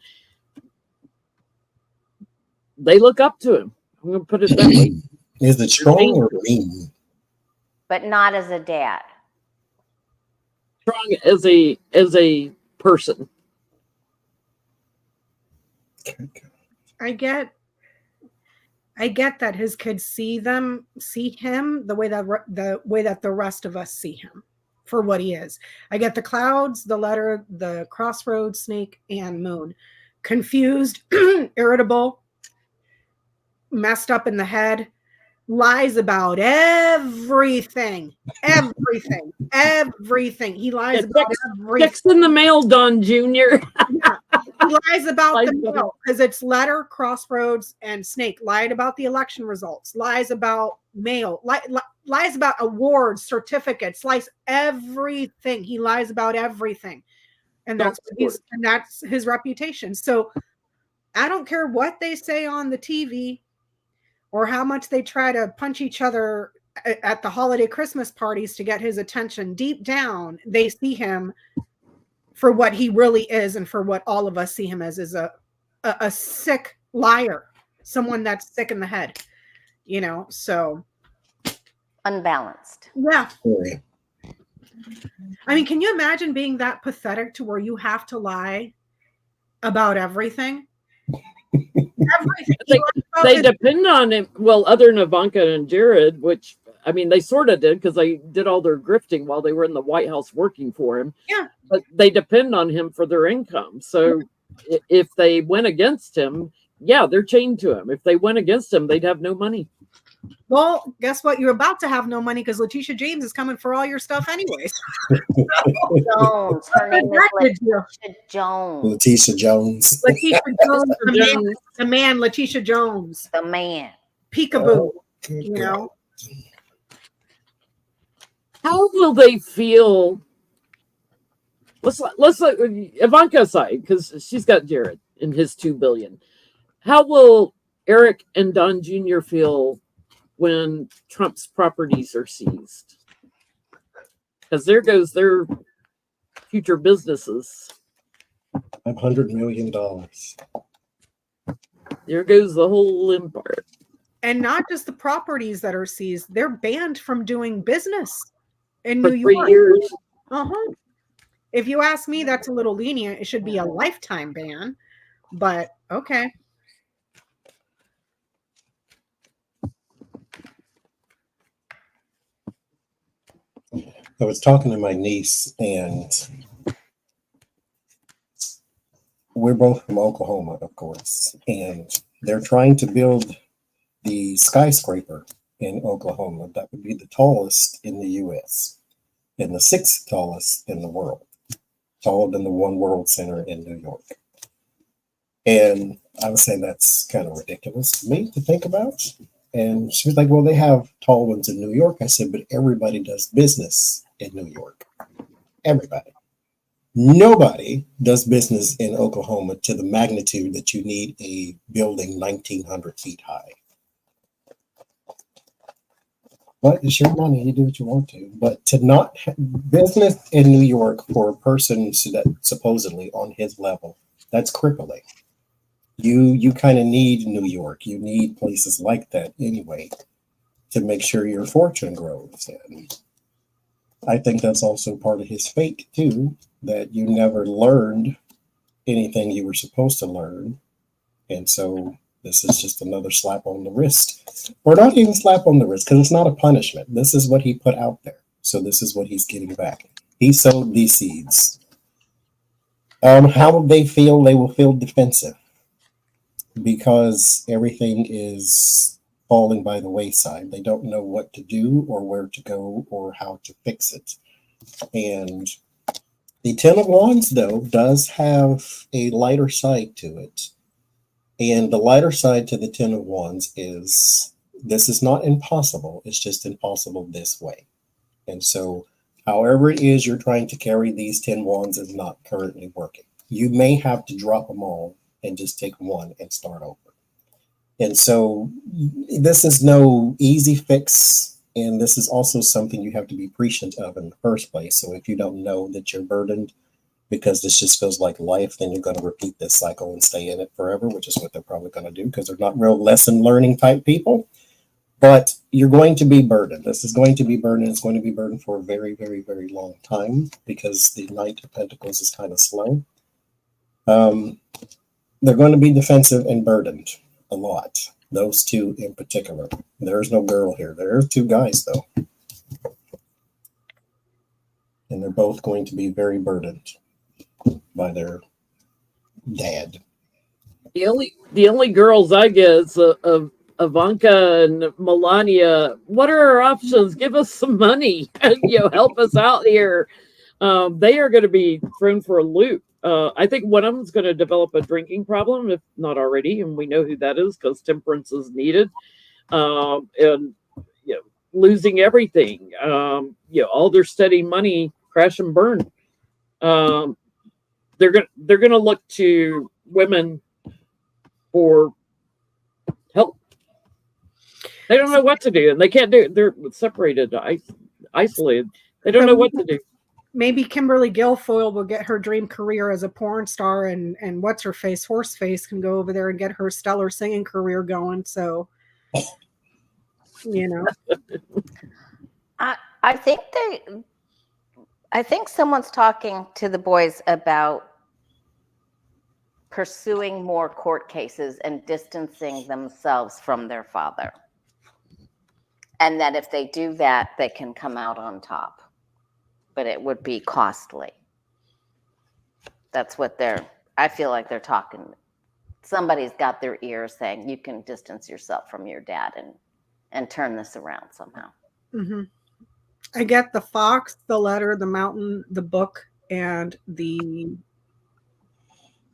they look up to him. I'm going to put it that way. Is it strong or mean? But not as a dad. Strong as a person. I get that his kids see him the way that the rest of us see him for what he is. I get the clouds, the letter, the crossroads, snake, and moon. Confused, irritable, messed up in the head, lies about everything. He lies about everything. Checks in the mail, Don Jr. Yeah. He lies about the mail because it's letter, crossroads, and snake. Lied about the election results. Lies about mail. Lies about awards, certificates. Lies everything. He lies about everything, and that's his reputation. So I don't care what they say on the TV or how much they try to punch each other at the holiday Christmas parties to get his attention. Deep down, they see him for what he really is, and for what all of us see him as, is a sick liar, someone that's sick in the head, so unbalanced. Yeah. I mean, can you imagine being that pathetic to where you have to lie about everything? They depend on him. Well, other than Ivanka and Jared, which I mean, they sort of did because they did all their grifting while they were in the White House working for him. Yeah. But they depend on him for their income. So if they went against him, yeah, they're chained to him. If they went against him, they'd have no money. Well, guess what? You're about to have no money because Letitia James is coming for all your stuff anyways. Jones. Her name is Letitia Jones. Letitia Jones. Letitia Jones. The man, Letitia Jones. The man. Peekaboo. God. How will they feel? Let's let Ivanka aside because she's got Jared and his $2 billion. How will Eric and Don Jr. feel when Trump's properties are seized? Because there goes their future businesses. $500 million. There goes the whole empire. And not just the properties that are seized, they're banned from doing business in For New 3 York. years. If you ask me, that's a little lenient. It should be a lifetime ban, but okay. I was talking to my niece, and we're both from Oklahoma, of course, and they're trying to build the skyscraper in Oklahoma that would be the tallest in the U.S. and the 6th tallest in the world, taller than the One World Center in New York. And I was saying that's kind of ridiculous to me to think about. And she was like, well, they have tall ones in New York. I said, but everybody does business in New York. Everybody. Nobody does business in Oklahoma to the magnitude that you need a building 1,900 feet high. But it's your money. You do what you want to. But to not have business in New York for a person that supposedly on his level, that's crippling. You kind of need New York. You need places like that anyway to make sure your fortune grows. And I think that's also part of his fate too, that you never learned anything you were supposed to learn. And so this is just another slap on the wrist. Or not even slap on the wrist, because it's not a punishment. This is what he put out there. So this is what he's getting back. He sowed these seeds. How will they feel? They will feel defensive because everything is falling by the wayside. They don't know what to do or where to go or how to fix it. And the Ten of Wands, though, does have a lighter side to it. And the lighter side to the Ten of Wands is this is not impossible. It's just impossible this way. And so however it is you're trying to carry these 10 wands is not currently working. You may have to drop them all and just take one and start over. And so this is no easy fix. And this is also something you have to be prescient of in the first place. So if you don't know that you're burdened because this just feels like life, then you're going to repeat this cycle and stay in it forever, which is what they're probably going to do because they're not real lesson learning type people. But you're going to be burdened. This is going to be burdened. It's going to be burdened for a very, very, very long time because the Knight of Pentacles is kind of slow. They're going to be defensive and burdened a lot. Those two in particular. There's no girl here. There are two guys, though. And they're both going to be very burdened by their dad. The only girls I get is Ivanka and Melania. What are our options? Give us some money and help us out here. They are going to be thrown for a loop. I think one of them is going to develop a drinking problem, if not already, and we know who that is because temperance is needed. And losing everything. All their steady money crash and burn. They're gonna look to women for help. They don't know what to do, and they can't do it. They're separated, isolated. They don't know what to do. Maybe Kimberly Guilfoyle will get her dream career as a porn star, and what's her face, Horseface, can go over there and get her stellar singing career going. So, I think someone's talking to the boys about pursuing more court cases and distancing themselves from their father. And that if they do that, they can come out on top. But it would be costly. That's what I feel like they're talking. Somebody's got their ear saying you can distance yourself from your dad and turn this around somehow. Mm-hmm. I get the fox, the letter, the mountain, the book, and the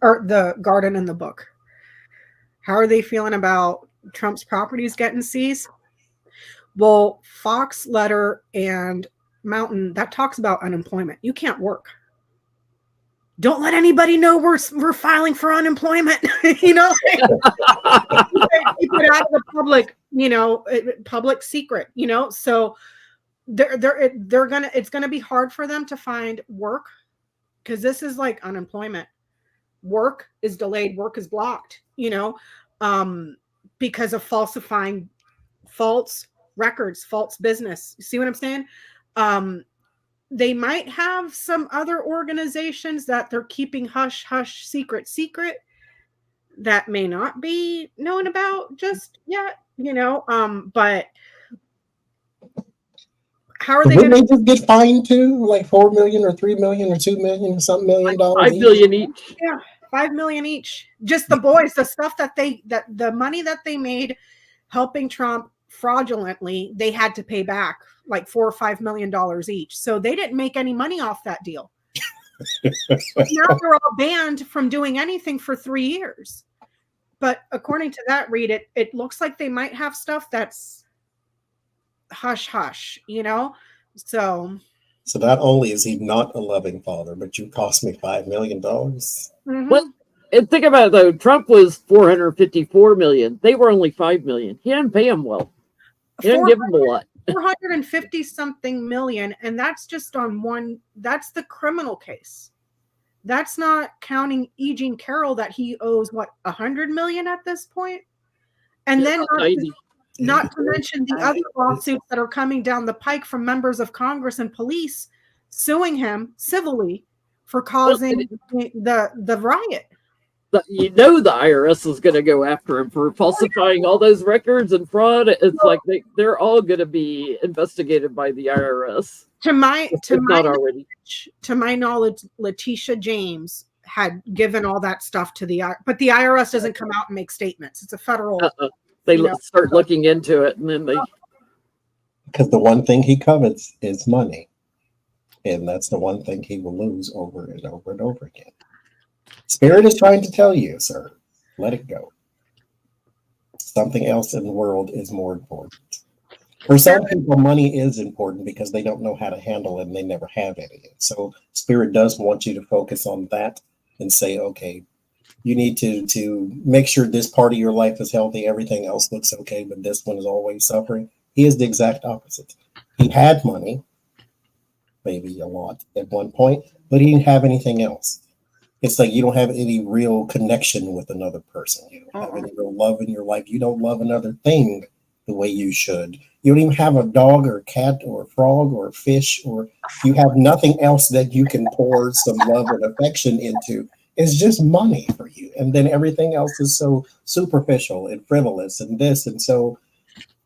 garden and the book. How are they feeling about Trump's properties getting seized? Well, fox, letter, and mountain, that talks about unemployment. You can't work. Don't let anybody know we're filing for unemployment. Keep it out of the public, public secret. So it's gonna be hard for them to find work because this is like unemployment. Work is delayed. Work is blocked. Because of falsifying false records, false business. You see what I'm saying? They might have some other organizations that they're keeping hush, secret that may not be known about just yet, but how are they going to just get fined too? Like 4 million or 3 million or 2 million or something $1 million? $5 billion each. Yeah, 5 million each. Just the boys, the stuff that the money that they made helping Trump fraudulently, they had to pay back like $4 or $5 million each. So they didn't make any money off that deal. Now they're all banned from doing anything for 3 years. But according to that read, it looks like they might have stuff that's hush, So not only is he not a loving father, but you cost me $5 million. Mm-hmm. Well, and think about it though. Trump was 454 million. They were only 5 million. He didn't pay him well. He didn't give him a lot. 450 something million, and that's just on one. That's the criminal case. That's not counting E. Jean Carroll that he owes 100 million at this point. And then Not to mention the other lawsuits that are coming down the pike from members of Congress and police suing him civilly for causing the riot. You know the IRS is going to go after him for falsifying all those records and fraud. It's like they're all going to be investigated by the IRS. To my knowledge, Letitia James had given all that stuff to the IRS, but the IRS doesn't come out and make statements. It's a federal. They start looking into it, and then they. Because the one thing he covets is money, and that's the one thing he will lose over and over and over again. Spirit is trying to tell you, sir, let it go. Something else in the world is more important. For some people, money is important because they don't know how to handle it and they never have any. So Spirit does want you to focus on that and say, okay, you need to make sure this part of your life is healthy. Everything else looks okay, but this one is always suffering. He is the exact opposite. He had money, maybe a lot at one point, but he didn't have anything else. It's like you don't have any real connection with another person. You don't have any real love in your life. You don't love another thing the way you should. You don't even have a dog or a cat or a frog or a fish, or you have nothing else that you can pour some love and affection into. It's just money for you. And then everything else is so superficial and frivolous and this. And so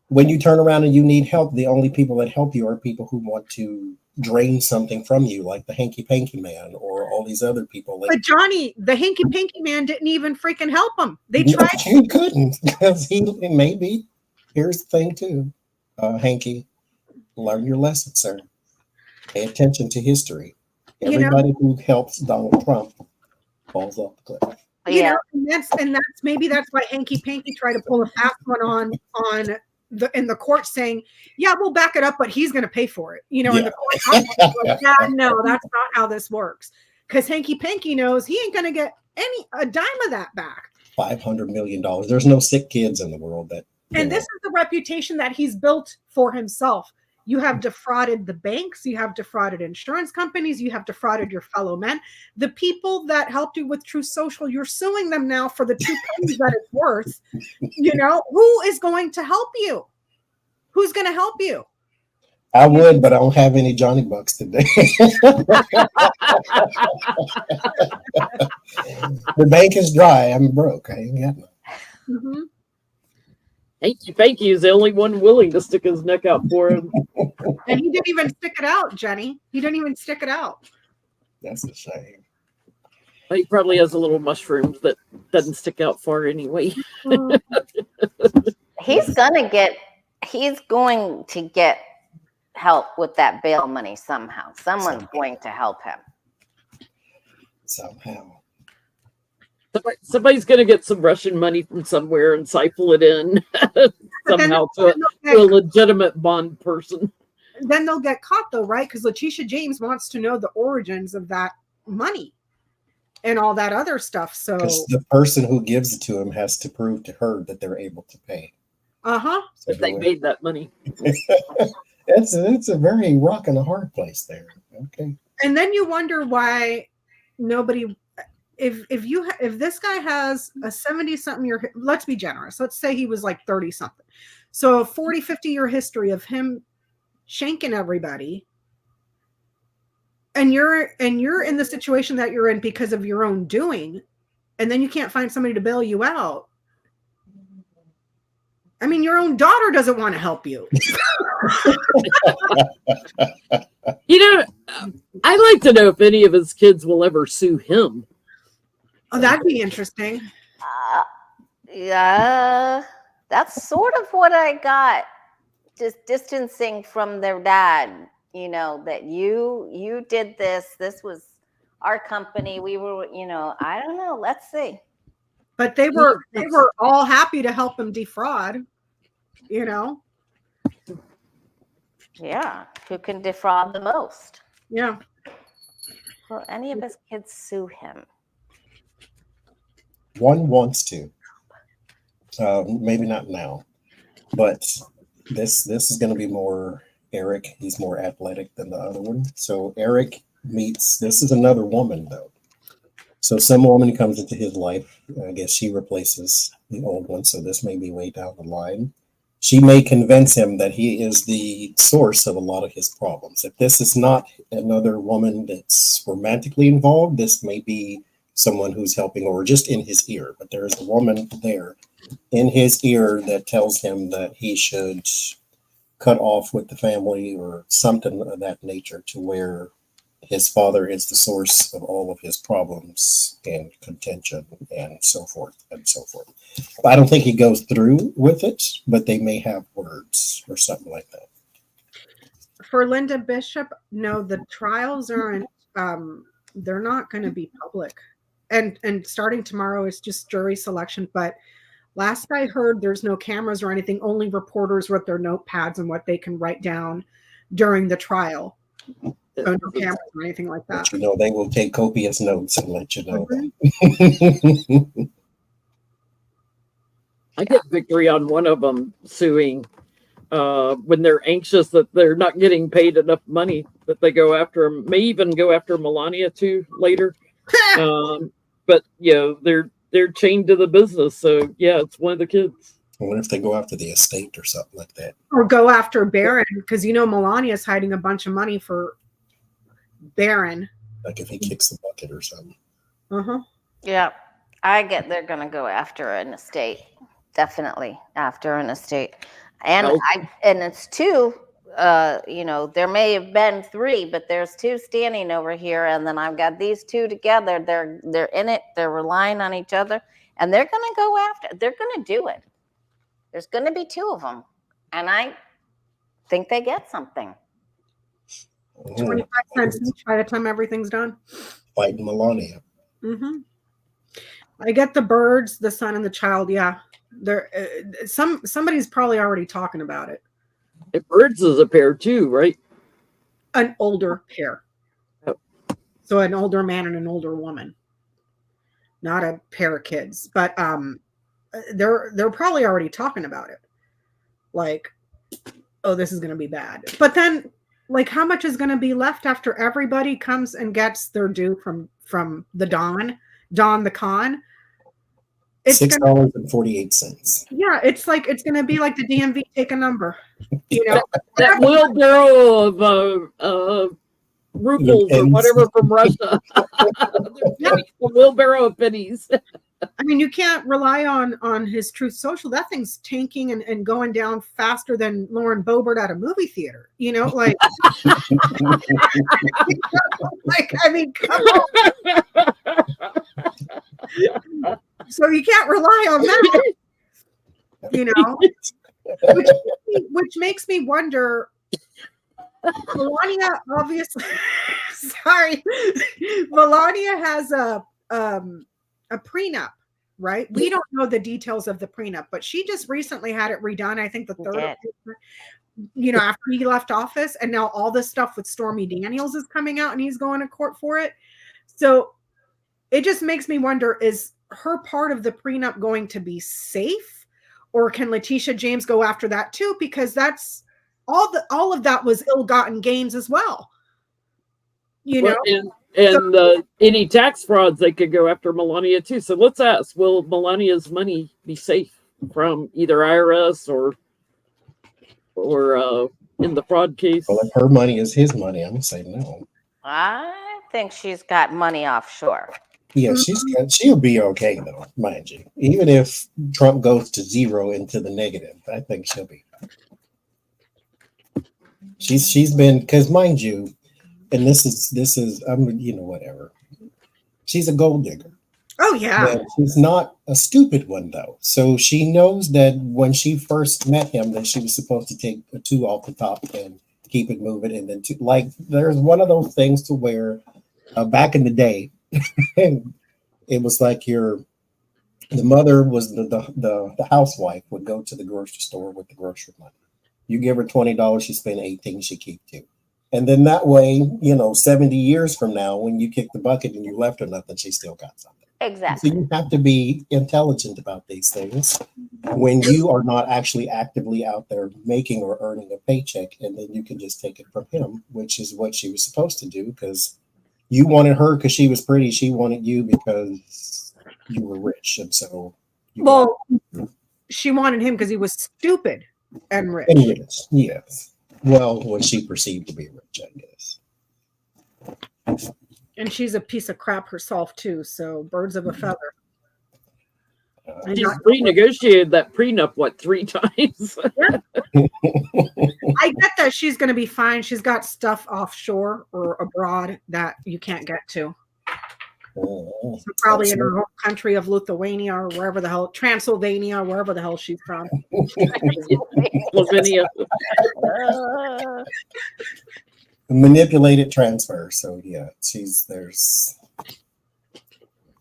when you turn around and you need help, the only people that help you are people who want to drain something from you, like the Hanky Panky Man or all these other people. But Johnny, the Hanky Panky Man didn't even freaking help him. They tried. He couldn't, because maybe. Here's the thing too, Hanky, learn your lesson, sir. Pay attention to history. Everybody who helps Donald Trump falls off the cliff. You know, and that's why Hanky Panky tried to pull a fast one on in the court, saying, yeah, we'll back it up, but he's going to pay for it. You know, in the court, like, no, that's not how this works. Because Hanky Panky knows he ain't going to get a dime of that back. $500 million. There's no sick kids in the world that. And this is the reputation that he's built for himself. You have defrauded the banks, you have defrauded insurance companies, you have defrauded your fellow men. The people that helped you with Truth Social, you're suing them now for the 2 pennies that it's worth. You know, who is going to help you? Who's going to help you? I would, but I don't have any Johnny Bucks today. The bank is dry. I'm broke. I ain't got none. Mm-hmm. Hanky Panky is the only one willing to stick his neck out for him. And he didn't even stick it out, Jenny. He didn't even stick it out. That's a shame. He probably has a little mushroom that doesn't stick out far anyway. He's going to get help with that bail money somehow. Someone's going to help him. Somehow. Somebody's going to get some Russian money from somewhere and siphon it in somehow to a legitimate bond person. Then they'll get caught, though, right? Because Letitia James wants to know the origins of that money and all that other stuff. So the person who gives it to him has to prove to her that they're able to pay. So if they made that money. It's a very rock and a hard place there. Okay. And then you wonder why nobody. If this guy has a 70-something year, let's be generous. Let's say he was like 30-something. So a 40, 50-year history of him shanking everybody. And you're in the situation that you're in because of your own doing. And then you can't find somebody to bail you out. I mean, your own daughter doesn't want to help you. You know, I'd like to know if any of his kids will ever sue him. Oh, that'd be interesting. Yeah, that's sort of what I got. Just distancing from their dad. You know, that you did this. This was our company. We were, I don't know. Let's see. But they were all happy to help him defraud. Yeah, who can defraud the most? Yeah. Will any of his kids sue him? One wants to. Maybe not now, but this is going to be more Eric. He's more athletic than the other one. So Eric meets. This is another woman though. So some woman comes into his life. I guess she replaces the old one. So this may be way down the line. she may convince him that he is the source of a lot of his problems. If this is not another woman that's romantically involved, this may be someone who's helping or just in his ear. But there's a woman there in his ear that tells him that he should cut off with the family or something of that nature, to where his father is the source of all of his problems and contention and so forth and so forth. I don't think he goes through with it, but they may have words or something like that. For Linda Bishop, no, the trials aren't. They're not going to be public, and starting tomorrow it's just jury selection. But last I heard, there's no cameras or anything. Only reporters with their notepads and what they can write down during the trial. So no cameras or anything like that. But you know, they will take copious notes and let you know. I get victory on one of them suing when they're anxious that they're not getting paid enough money, that they go after him. May even go after Melania too later. But they're chained to the business, so yeah, it's one of the kids. I wonder if they go after the estate or something like that, or go after Barron, because Melania's hiding a bunch of money for Barron. like if he kicks the bucket or something. Yeah, they're gonna go after an estate, definitely after an estate, and it's two. There may have been three, but there's two standing over here, and then I've got these two together. They're in it. They're relying on each other, and they're gonna go after. They're gonna do it. There's gonna be two of them, and I think they get something. 25 cents each by the time everything's done. Fighting Melania. I get the birds, the son, and the child. Yeah, there. Somebody's probably already talking about it. And Birds is a pair too, right? An older pair. Oh. So an older man and an older woman. Not a pair of kids, but they're probably already talking about it. Like, oh, this is going to be bad. But then, like, how much is going to be left after everybody comes and gets their due from the Don the Con? It's $6.48. Yeah, it's going to be like the DMV take a number. That wheelbarrow of rubles or whatever from Russia. A wheelbarrow of pennies. I mean, you can't rely on his Truth Social. That thing's tanking and going down faster than Lauren Boebert at a movie theater. Like, I mean, come on. So you can't rely on that, which makes me wonder. Melania, obviously, sorry, Melania has a prenup, right? We don't know the details of the prenup, but she just recently had it redone. I think the third, after he left office, and now all this stuff with Stormy Daniels is coming out, and he's going to court for it. So it just makes me wonder: is her part of the prenup going to be safe, or can Letitia James go after that too? Because that's all of that was ill-gotten gains as well. Any tax frauds, they could go after Melania too. So let's ask: will Melania's money be safe from either IRS or in the fraud case? Well, if her money is his money, I'm gonna say no. I think she's got money offshore. Yeah, she'll be okay though, mind you. Even if Trump goes to zero into the negative, I think she'll be. She's been, because mind you, and this is whatever. She's a gold digger. Oh yeah. But she's not a stupid one though. So she knows that when she first met him, that she was supposed to take a 2 off the top and keep it moving, and then there's one of those things to where back in the day. It was like the mother was the housewife would go to the grocery store with the grocery money. You give her $20, she spend 18, she keep 2. And then that way, 70 years from now, when you kick the bucket and you left her nothing, she still got something. Exactly. So you have to be intelligent about these things when you are not actually actively out there making or earning a paycheck, and then you can just take it from him, which is what she was supposed to do, because you wanted her because she was pretty. She wanted you because you were rich. And so, she wanted him because he was stupid. and rich. And rich, yes. Well, what she perceived to be rich, I guess. And she's a piece of crap herself too. So birds of a feather. And She's not- renegotiated that prenup, 3 times? I get that she's going to be fine. She's got stuff offshore or abroad that you can't get to. So probably in her home country of Lithuania or wherever the hell, Transylvania, wherever the hell she's from. Slovenia. Manipulated transfer. So yeah, she's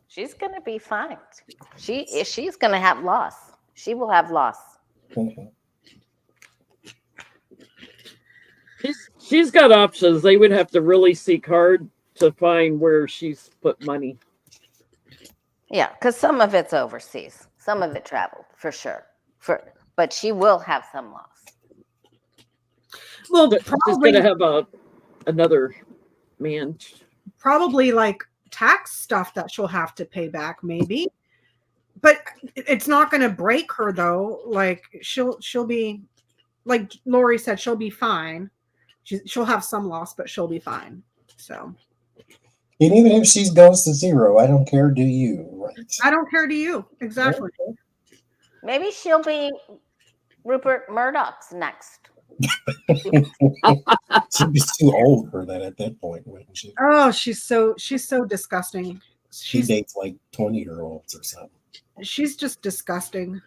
She's gonna be fine. She's gonna have loss. She will have loss. Mhm. She's got options. They would have to really seek hard to find where she's put money. Yeah, because some of it's overseas, some of it traveled for sure. But she will have some loss. Well, She's going to have another man. probably like tax stuff that she'll have to pay back, maybe. But it's not going to break her though. Like she'll be, like Lori said, she'll be fine. She'll have some loss, but she'll be fine. So. And even if she goes to zero, I don't care. Do you? Right. I don't care to you. Exactly. Maybe she'll be Rupert Murdoch's next. She'd be too old for that at that point, wouldn't she? Oh, she's so disgusting. She dates like 20-year-olds or something. She's just disgusting,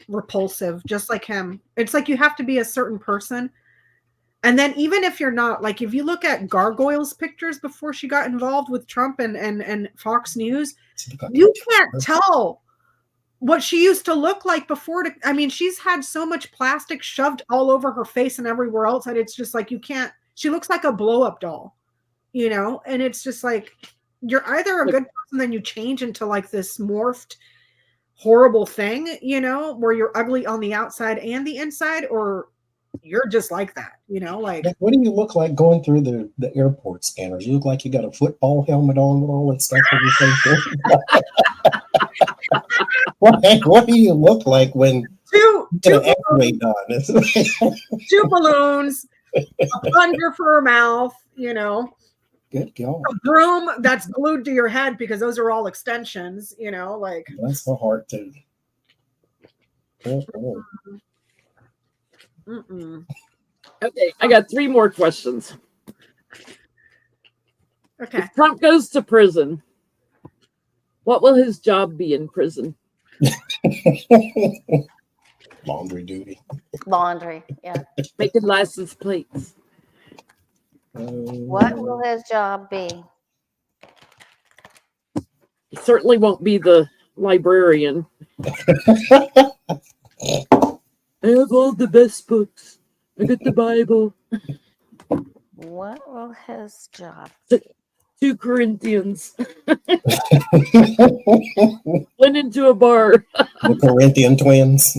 repulsive, just like him. It's like you have to be a certain person. And then even if you're not, like if you look at Gargoyle's pictures before she got involved with Trump and Fox News, you can't tell what she used to look like before. I mean, she's had so much plastic shoved all over her face and everywhere else that it's just like you can't. She looks like a blow-up doll, you know? And it's just like you're either a good person, then you change into like this morphed, horrible thing, you know, where you're ugly on the outside and the inside, or you're just like that, you know, like what do you look like going through the airport scanners? You look like you got a football helmet on with all that stuff on your face. What do you look like when two an X-ray done? two balloons, a plunger for her mouth, you know, Good God. a broom that's glued to your head because those are all extensions, you know, like That's so hard to. Okay, I got 3 more questions. okay. If Trump goes to prison, what will his job be in prison? Laundry duty. Laundry, yeah. Making license plates. What will his job be? He certainly won't be the librarian. I have all the best books. I got the Bible. What will his job 2 Corinthians. Went into a bar. The Corinthian twins.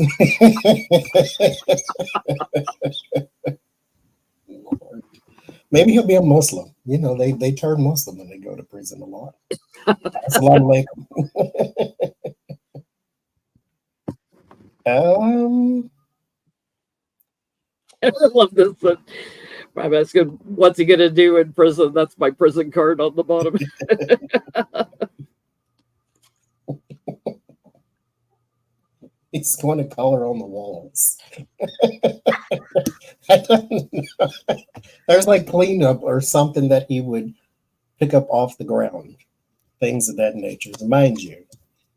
Maybe he'll be a Muslim. You know, they turn Muslim when they go to prison a lot. Assalamu alaikum. I love this. I'm asking, what's he going to do in prison? That's my prison card on the bottom. He's going to color on the walls. I don't know. There's like cleanup or something that he would pick up off the ground. Things of that nature. Mind you,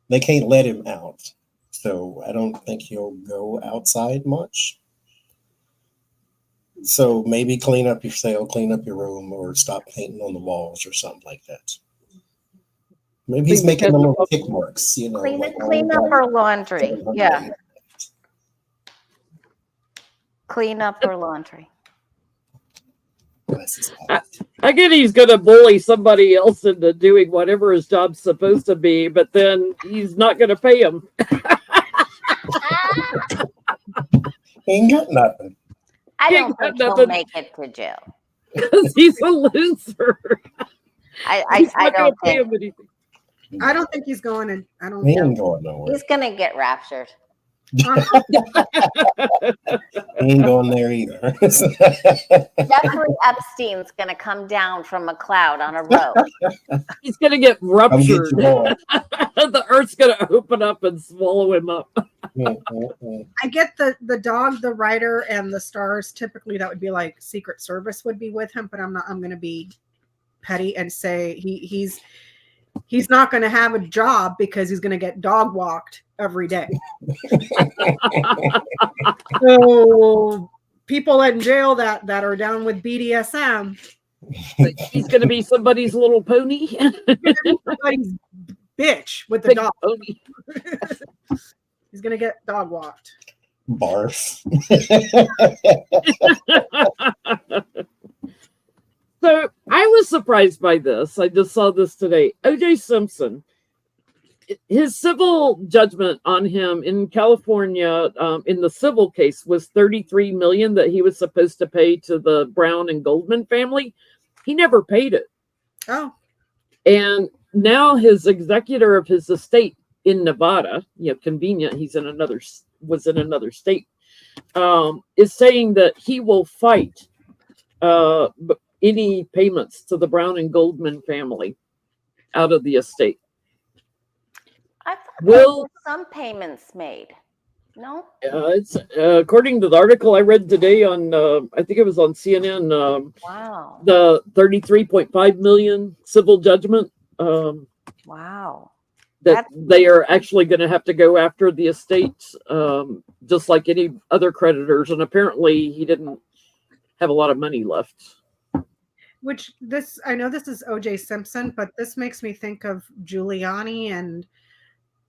they can't let him out. So I don't think he'll go outside much. So maybe clean up your cell, clean up your room, or stop painting on the walls or something like that. Maybe he's making the little tick marks, you know. Clean up her laundry. Yeah. Clean up her laundry. I get he's going to bully somebody else into doing whatever his job's supposed to be, but then he's not going to pay him. He ain't got nothing. I don't think he'll make it to jail. Because he's a loser. I don't think. I don't think he's going in. I don't He think ain't going nowhere. He's gonna get raptured. Ain't going there either. Jeffrey Epstein's going to come down from a cloud on a rope. He's going to get Come get ruptured. your boy. The earth's going to open up and swallow him up. I get the dog, the writer, and the stars. Typically, that would be like Secret Service would be with him, but I'm going to be petty and say he's not going to have a job because he's going to get dog walked every day. So people in jail that are down with BDSM, He's going to be somebody's little pony. somebody's bitch with the Big dog. pony. He's going to get dog walked. Barf. So I was surprised by this. I just saw this today. O.J. Simpson, his civil judgment on him in California in the civil case was $33 million that he was supposed to pay to the Brown and Goldman family. He never paid it. Oh, And now his executor of his estate in Nevada, convenient, was in another state, is saying that he will fight any payments to the Brown and Goldman family out of the estate. I thought there were some payments made. No? It's according to the article I read today on, I think it was on CNN. Wow. The $33.5 million civil judgment. Wow. That they are actually going to have to go after the estate, just like any other creditors. And apparently, he didn't have a lot of money left. which I know this is O.J. Simpson, but this makes me think of Giuliani and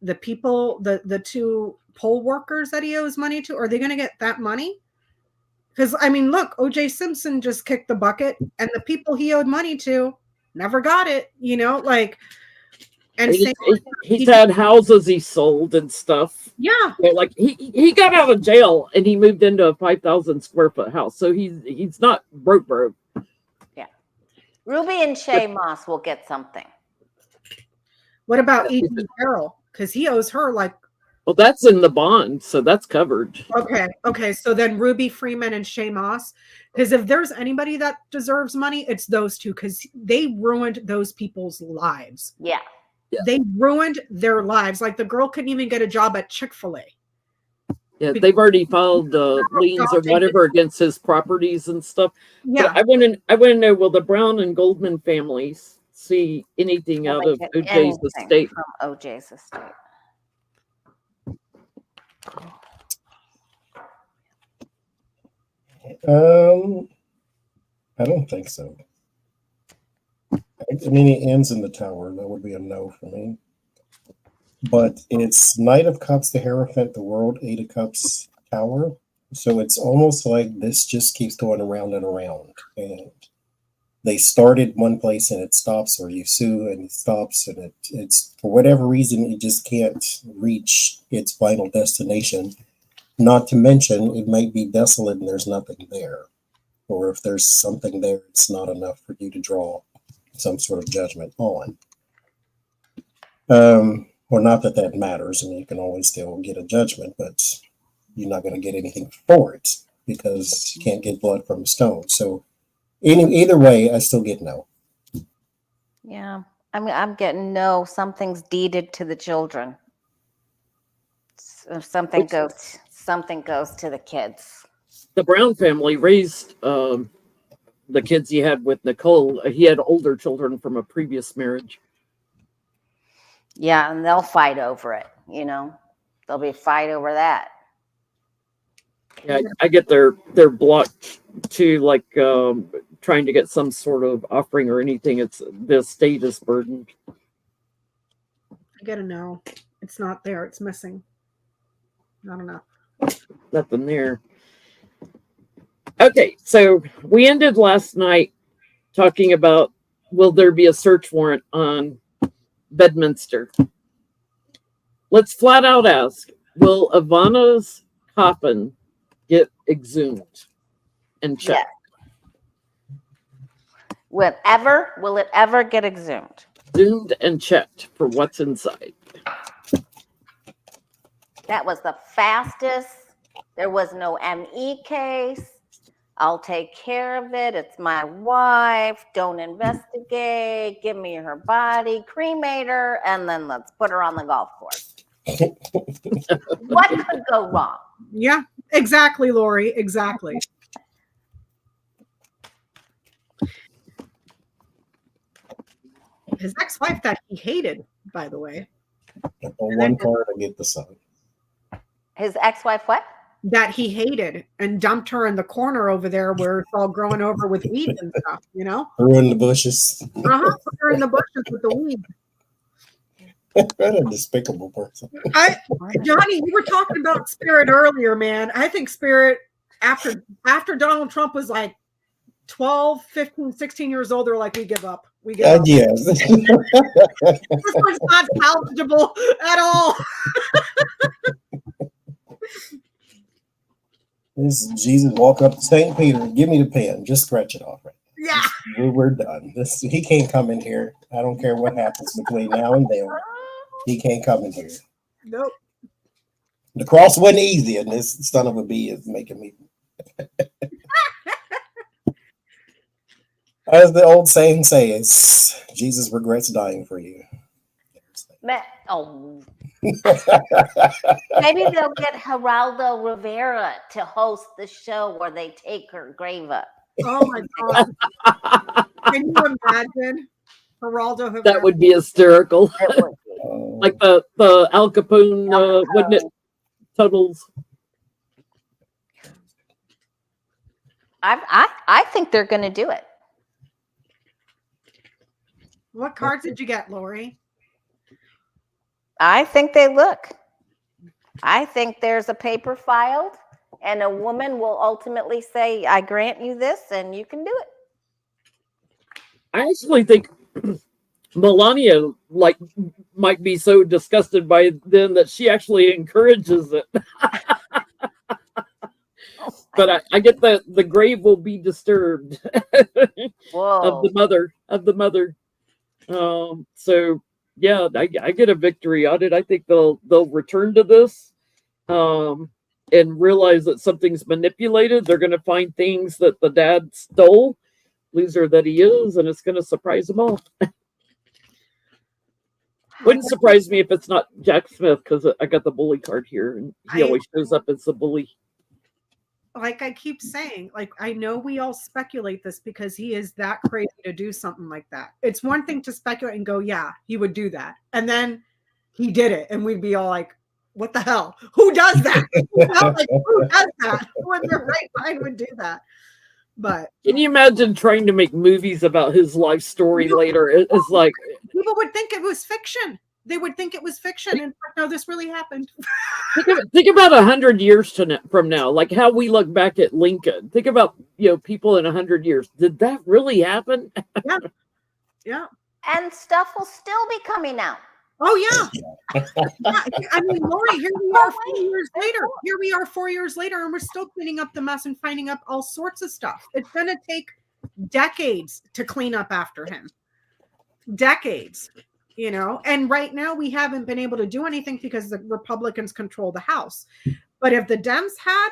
the people, the two poll workers that he owes money to. Are they going to get that money? Because, I mean, look, O.J. Simpson just kicked the bucket, and the people he owed money to never got it, And he's had houses he sold and stuff. Yeah. Like he got out of jail and he moved into a 5,000 square foot house. So he's not broke. Yeah. Ruby and Shay Moss will get something. What about E.G. Carroll? Because he owes her well, that's in the bond, so that's covered. Okay. So then Ruby Freeman and Shay Moss, because if there's anybody that deserves money, it's those two, because they ruined those people's lives. Yeah. They ruined their lives. Like the girl couldn't even get a job at Chick-fil-A. Yeah, they've already filed liens or whatever against his properties and stuff. Yeah. But I want to know, will the Brown and Goldman families see anything out of OJ's estate? From OJ's estate. I don't think so. I mean, it ends in the tower. That would be a no for me. But it's Knight of Cups, the Hierophant, the World, Eight of Cups, Tower. So it's almost like this just keeps going around and around. And they started one place and it stops, or you sue and it stops, and it's for whatever reason, it just can't reach its final destination. Not to mention, it might be desolate and there's nothing there. Or if there's something there, it's not enough for you to draw some sort of judgment on. Or not that matters. I mean, you can always still get a judgment, but you're not going to get anything for it because you can't get blood from a stone. So either way, I still get no. Yeah. I mean, I'm getting no. Something's deeded to the children. If something goes to the kids. The Brown family raised the kids he had with Nicole. He had older children from a previous marriage. Yeah, and they'll fight over it, There'll be a fight over that. Yeah, I get they're blocked to trying to get some sort of offering or anything. It's the estate is burdened. I get a no. It's not there. It's missing. Not enough. Nothing there. Okay, so we ended last night talking about, will there be a search warrant on Bedminster? Let's flat out ask, will Ivana's coffin get exhumed and checked? Yeah. Will it ever get exhumed? Exhumed and checked for what's inside. That was the fastest. There was no ME case. I'll take care of it. It's my wife. Don't investigate. Give me her body, cremate her, and then let's put her on the golf course. What could go wrong? Yeah, exactly, Lori. Exactly. His ex-wife that he hated, by the way. On one card, I get the sun. His ex-wife what? That he hated and dumped her in the corner over there where it's all growing over with weeds and stuff, you know? Threw in the bushes. Put her in the bushes with the weeds. What a despicable person. Johnny, you were talking about Spirit earlier, man. I think Spirit, after Donald Trump was like 12, 15, 16 years old, they're like, we give up. We give up. Yes. This one's not salvageable at all. This Jesus walk up to St. Peter, give me the pen, just scratch it off. Right Yeah. we're done. He can't come in here. I don't care what happens between now and then. He can't come in here. Nope. The cross wasn't easy, and this son of a bee is making me. As the old saying says, Jesus regrets dying for you. Oh. Maybe they'll get Geraldo Rivera to host the show where they take her grave up. Oh my God. Can you imagine Geraldo Rivera? That would be hysterical. It would be. Like the Al Capone, wouldn't it? Tunnels. I think they're going to do it. What cards did you get, Lori? I think they look. I think there's a paper filed, and a woman will ultimately say, I grant you this, and you can do it. I actually think Melania might be so disgusted by them that she actually encourages it. But I get that the grave will be disturbed of the mother. So yeah, I get a victory on it. I think they'll return to this and realize that something's manipulated. They're going to find things that the dad stole, loser that he is, and it's going to surprise them all. Wouldn't surprise me if it's not Jack Smith, because I got the bully card here, and he always shows up as the bully. Like I keep saying, like I know we all speculate this because he is that crazy to do something like that. It's one thing to speculate and go, yeah, he would do that. And then he did it. And we'd be all like, what the hell? Who does that? Who does that? Who in their right mind would do that? But can you imagine trying to make movies about his life story later? It's like people would think it was fiction. They would think it was fiction, and no, this really happened. Think about 100 years from now, like how we look back at Lincoln. Think about people in 100 years. Did that really happen? Yeah, yeah. And stuff will still be coming out. Oh yeah. I mean, Lori, here we are 4 years later. Here we are 4 years later, and we're still cleaning up the mess and finding up all sorts of stuff. It's going to take decades to clean up after him. Decades. And right now we haven't been able to do anything because the Republicans control the House. But if the Dems had,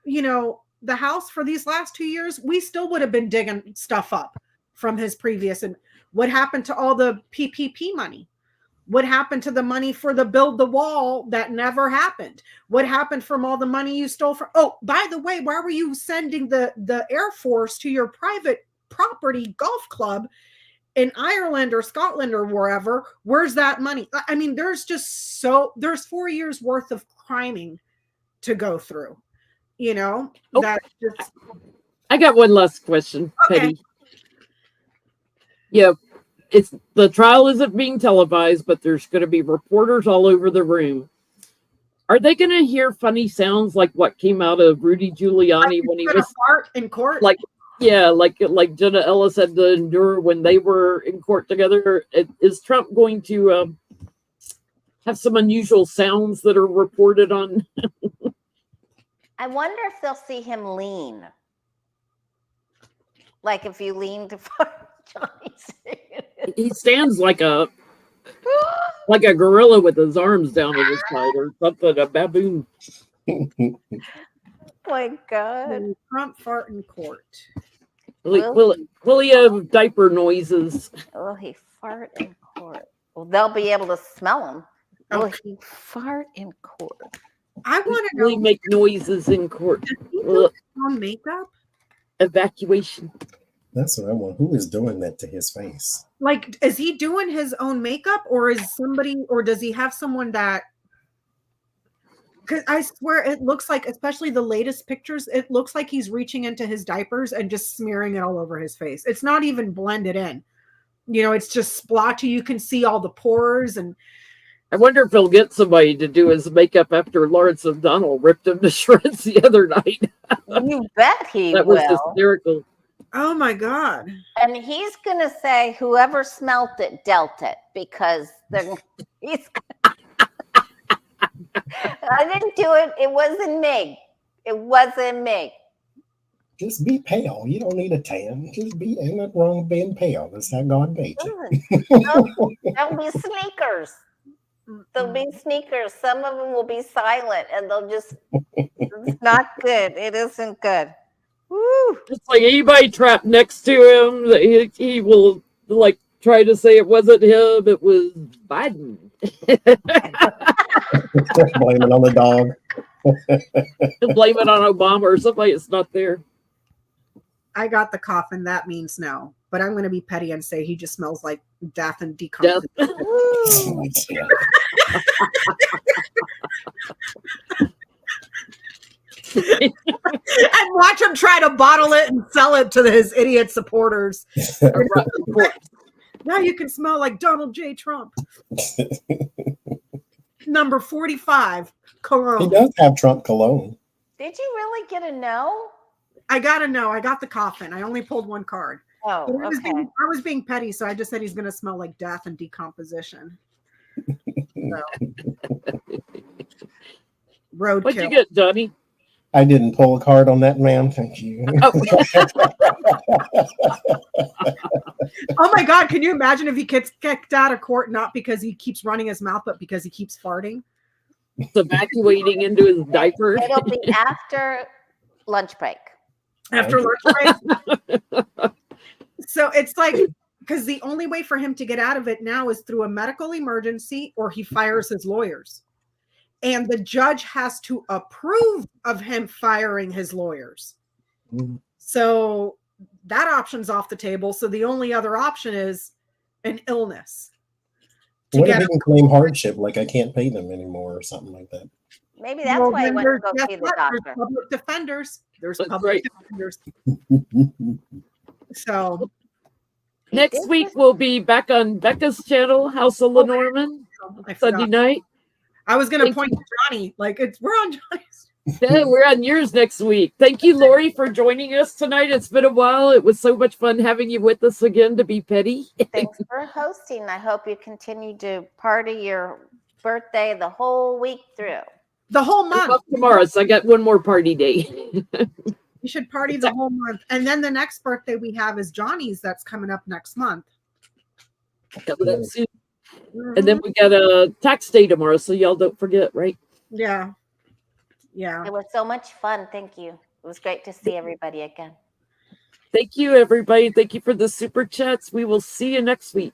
the House for these last 2 years, we still would have been digging stuff up from his previous. And what happened to all the PPP money? What happened to the money for the build the wall that never happened? What happened from all the money you stole from? Oh, by the way, why were you sending the Air Force to your private property golf club in Ireland or Scotland or wherever? Where's that money? I mean, there's 4 years worth of criming to go through, that's just. I got one last question, Okay. Petty. Yeah, the trial isn't being televised, but there's going to be reporters all over the room. Are they going to hear funny sounds like what came out of Rudy Giuliani when he was in court? Like Jenna Ellis had to endure when they were in court together. Is Trump going to have some unusual sounds that are reported on? I wonder if they'll see him lean. Like if you lean to Johnny's. He stands like a like a gorilla with his arms down at his side or something, a baboon. My God. Will Trump fart in court? Will he have diaper noises? Will he fart in court? Well, they'll be able to smell him. Will he fart in court? I want to Will he know. make noises in court? Does he do his own makeup? Evacuation. That's what I want. Who is doing that to his face? Like, is he doing his own makeup, or is somebody, or does he have someone that? Because I swear it looks like, especially the latest pictures, it looks like he's reaching into his diapers and just smearing it all over his face. It's not even blended in. You know, it's just splotchy. You can see all the pores. And I wonder if he'll get somebody to do his makeup after Lawrence O'Donnell ripped him to shreds the other night. You bet he That will. was hysterical. oh my God. And he's going to say whoever smelt it dealt it, because he's. I didn't do it. It wasn't me. It wasn't me. Just be pale. You don't need a tan. Just be, ain't nothing wrong with being pale. That's how God made you. There'll be sneakers. There'll be sneakers. Some of them will be silent, and they'll just. It's not good. It isn't good. Woo. It's like anybody trapped next to him, he will like try to say it wasn't him, it was Biden. Blame it on the dog. Blame it on Obama or somebody that's not there. I got the cough, and that means no. But I'm going to be petty and say he just smells like death and decomposition. Woo. And watch him try to bottle it and sell it to his idiot supporters. Now you can smell like Donald J. Trump. Number 45, cologne. He does have Trump cologne. Did you really get a no? I got to know. I got the coffin. I only pulled one card. Oh, But okay. I was being petty, so I just said he's going to smell like death and decomposition. So. Roadkill. What'd you get, Johnny? I didn't pull a card on that, ma'am. Thank you. Oh my God, can you imagine if he gets kicked out of court, not because he keeps running his mouth, but because he keeps farting? It's evacuating into his diaper. It'll be after lunch break. After lunch break. So it's like, because the only way for him to get out of it now is through a medical emergency, or he fires his lawyers. And the judge has to approve of him firing his lawyers. Mm-hmm. So that option's off the table. So the only other option is an illness. What if he can claim hardship, like I can't pay them anymore or something like that? Maybe that's why he went to go see the There's doctor. public defenders. There's That's public right. defenders. So Next week we'll be back on Becca's channel, House of Lenormand, I Sunday forgot. night. I was going to Thank point to Johnny, like we're on Johnny's. Yeah, we're on yours next week. Thank you, Lori, for joining us tonight. It's been a while. It was so much fun having you with us again to be petty. Thanks for hosting. I hope you continue to party your birthday the whole week through. The whole I'm month. off tomorrow, so I got one more party day. You should party the whole month. And then the next birthday we have is Johnny's. That's coming up next month. Coming up soon. And then we got a tax day tomorrow, so y'all don't forget, right? Yeah. Yeah. It was so much fun. Thank you. It was great to see everybody again. Thank you, everybody. Thank you for the super chats. We will see you next week.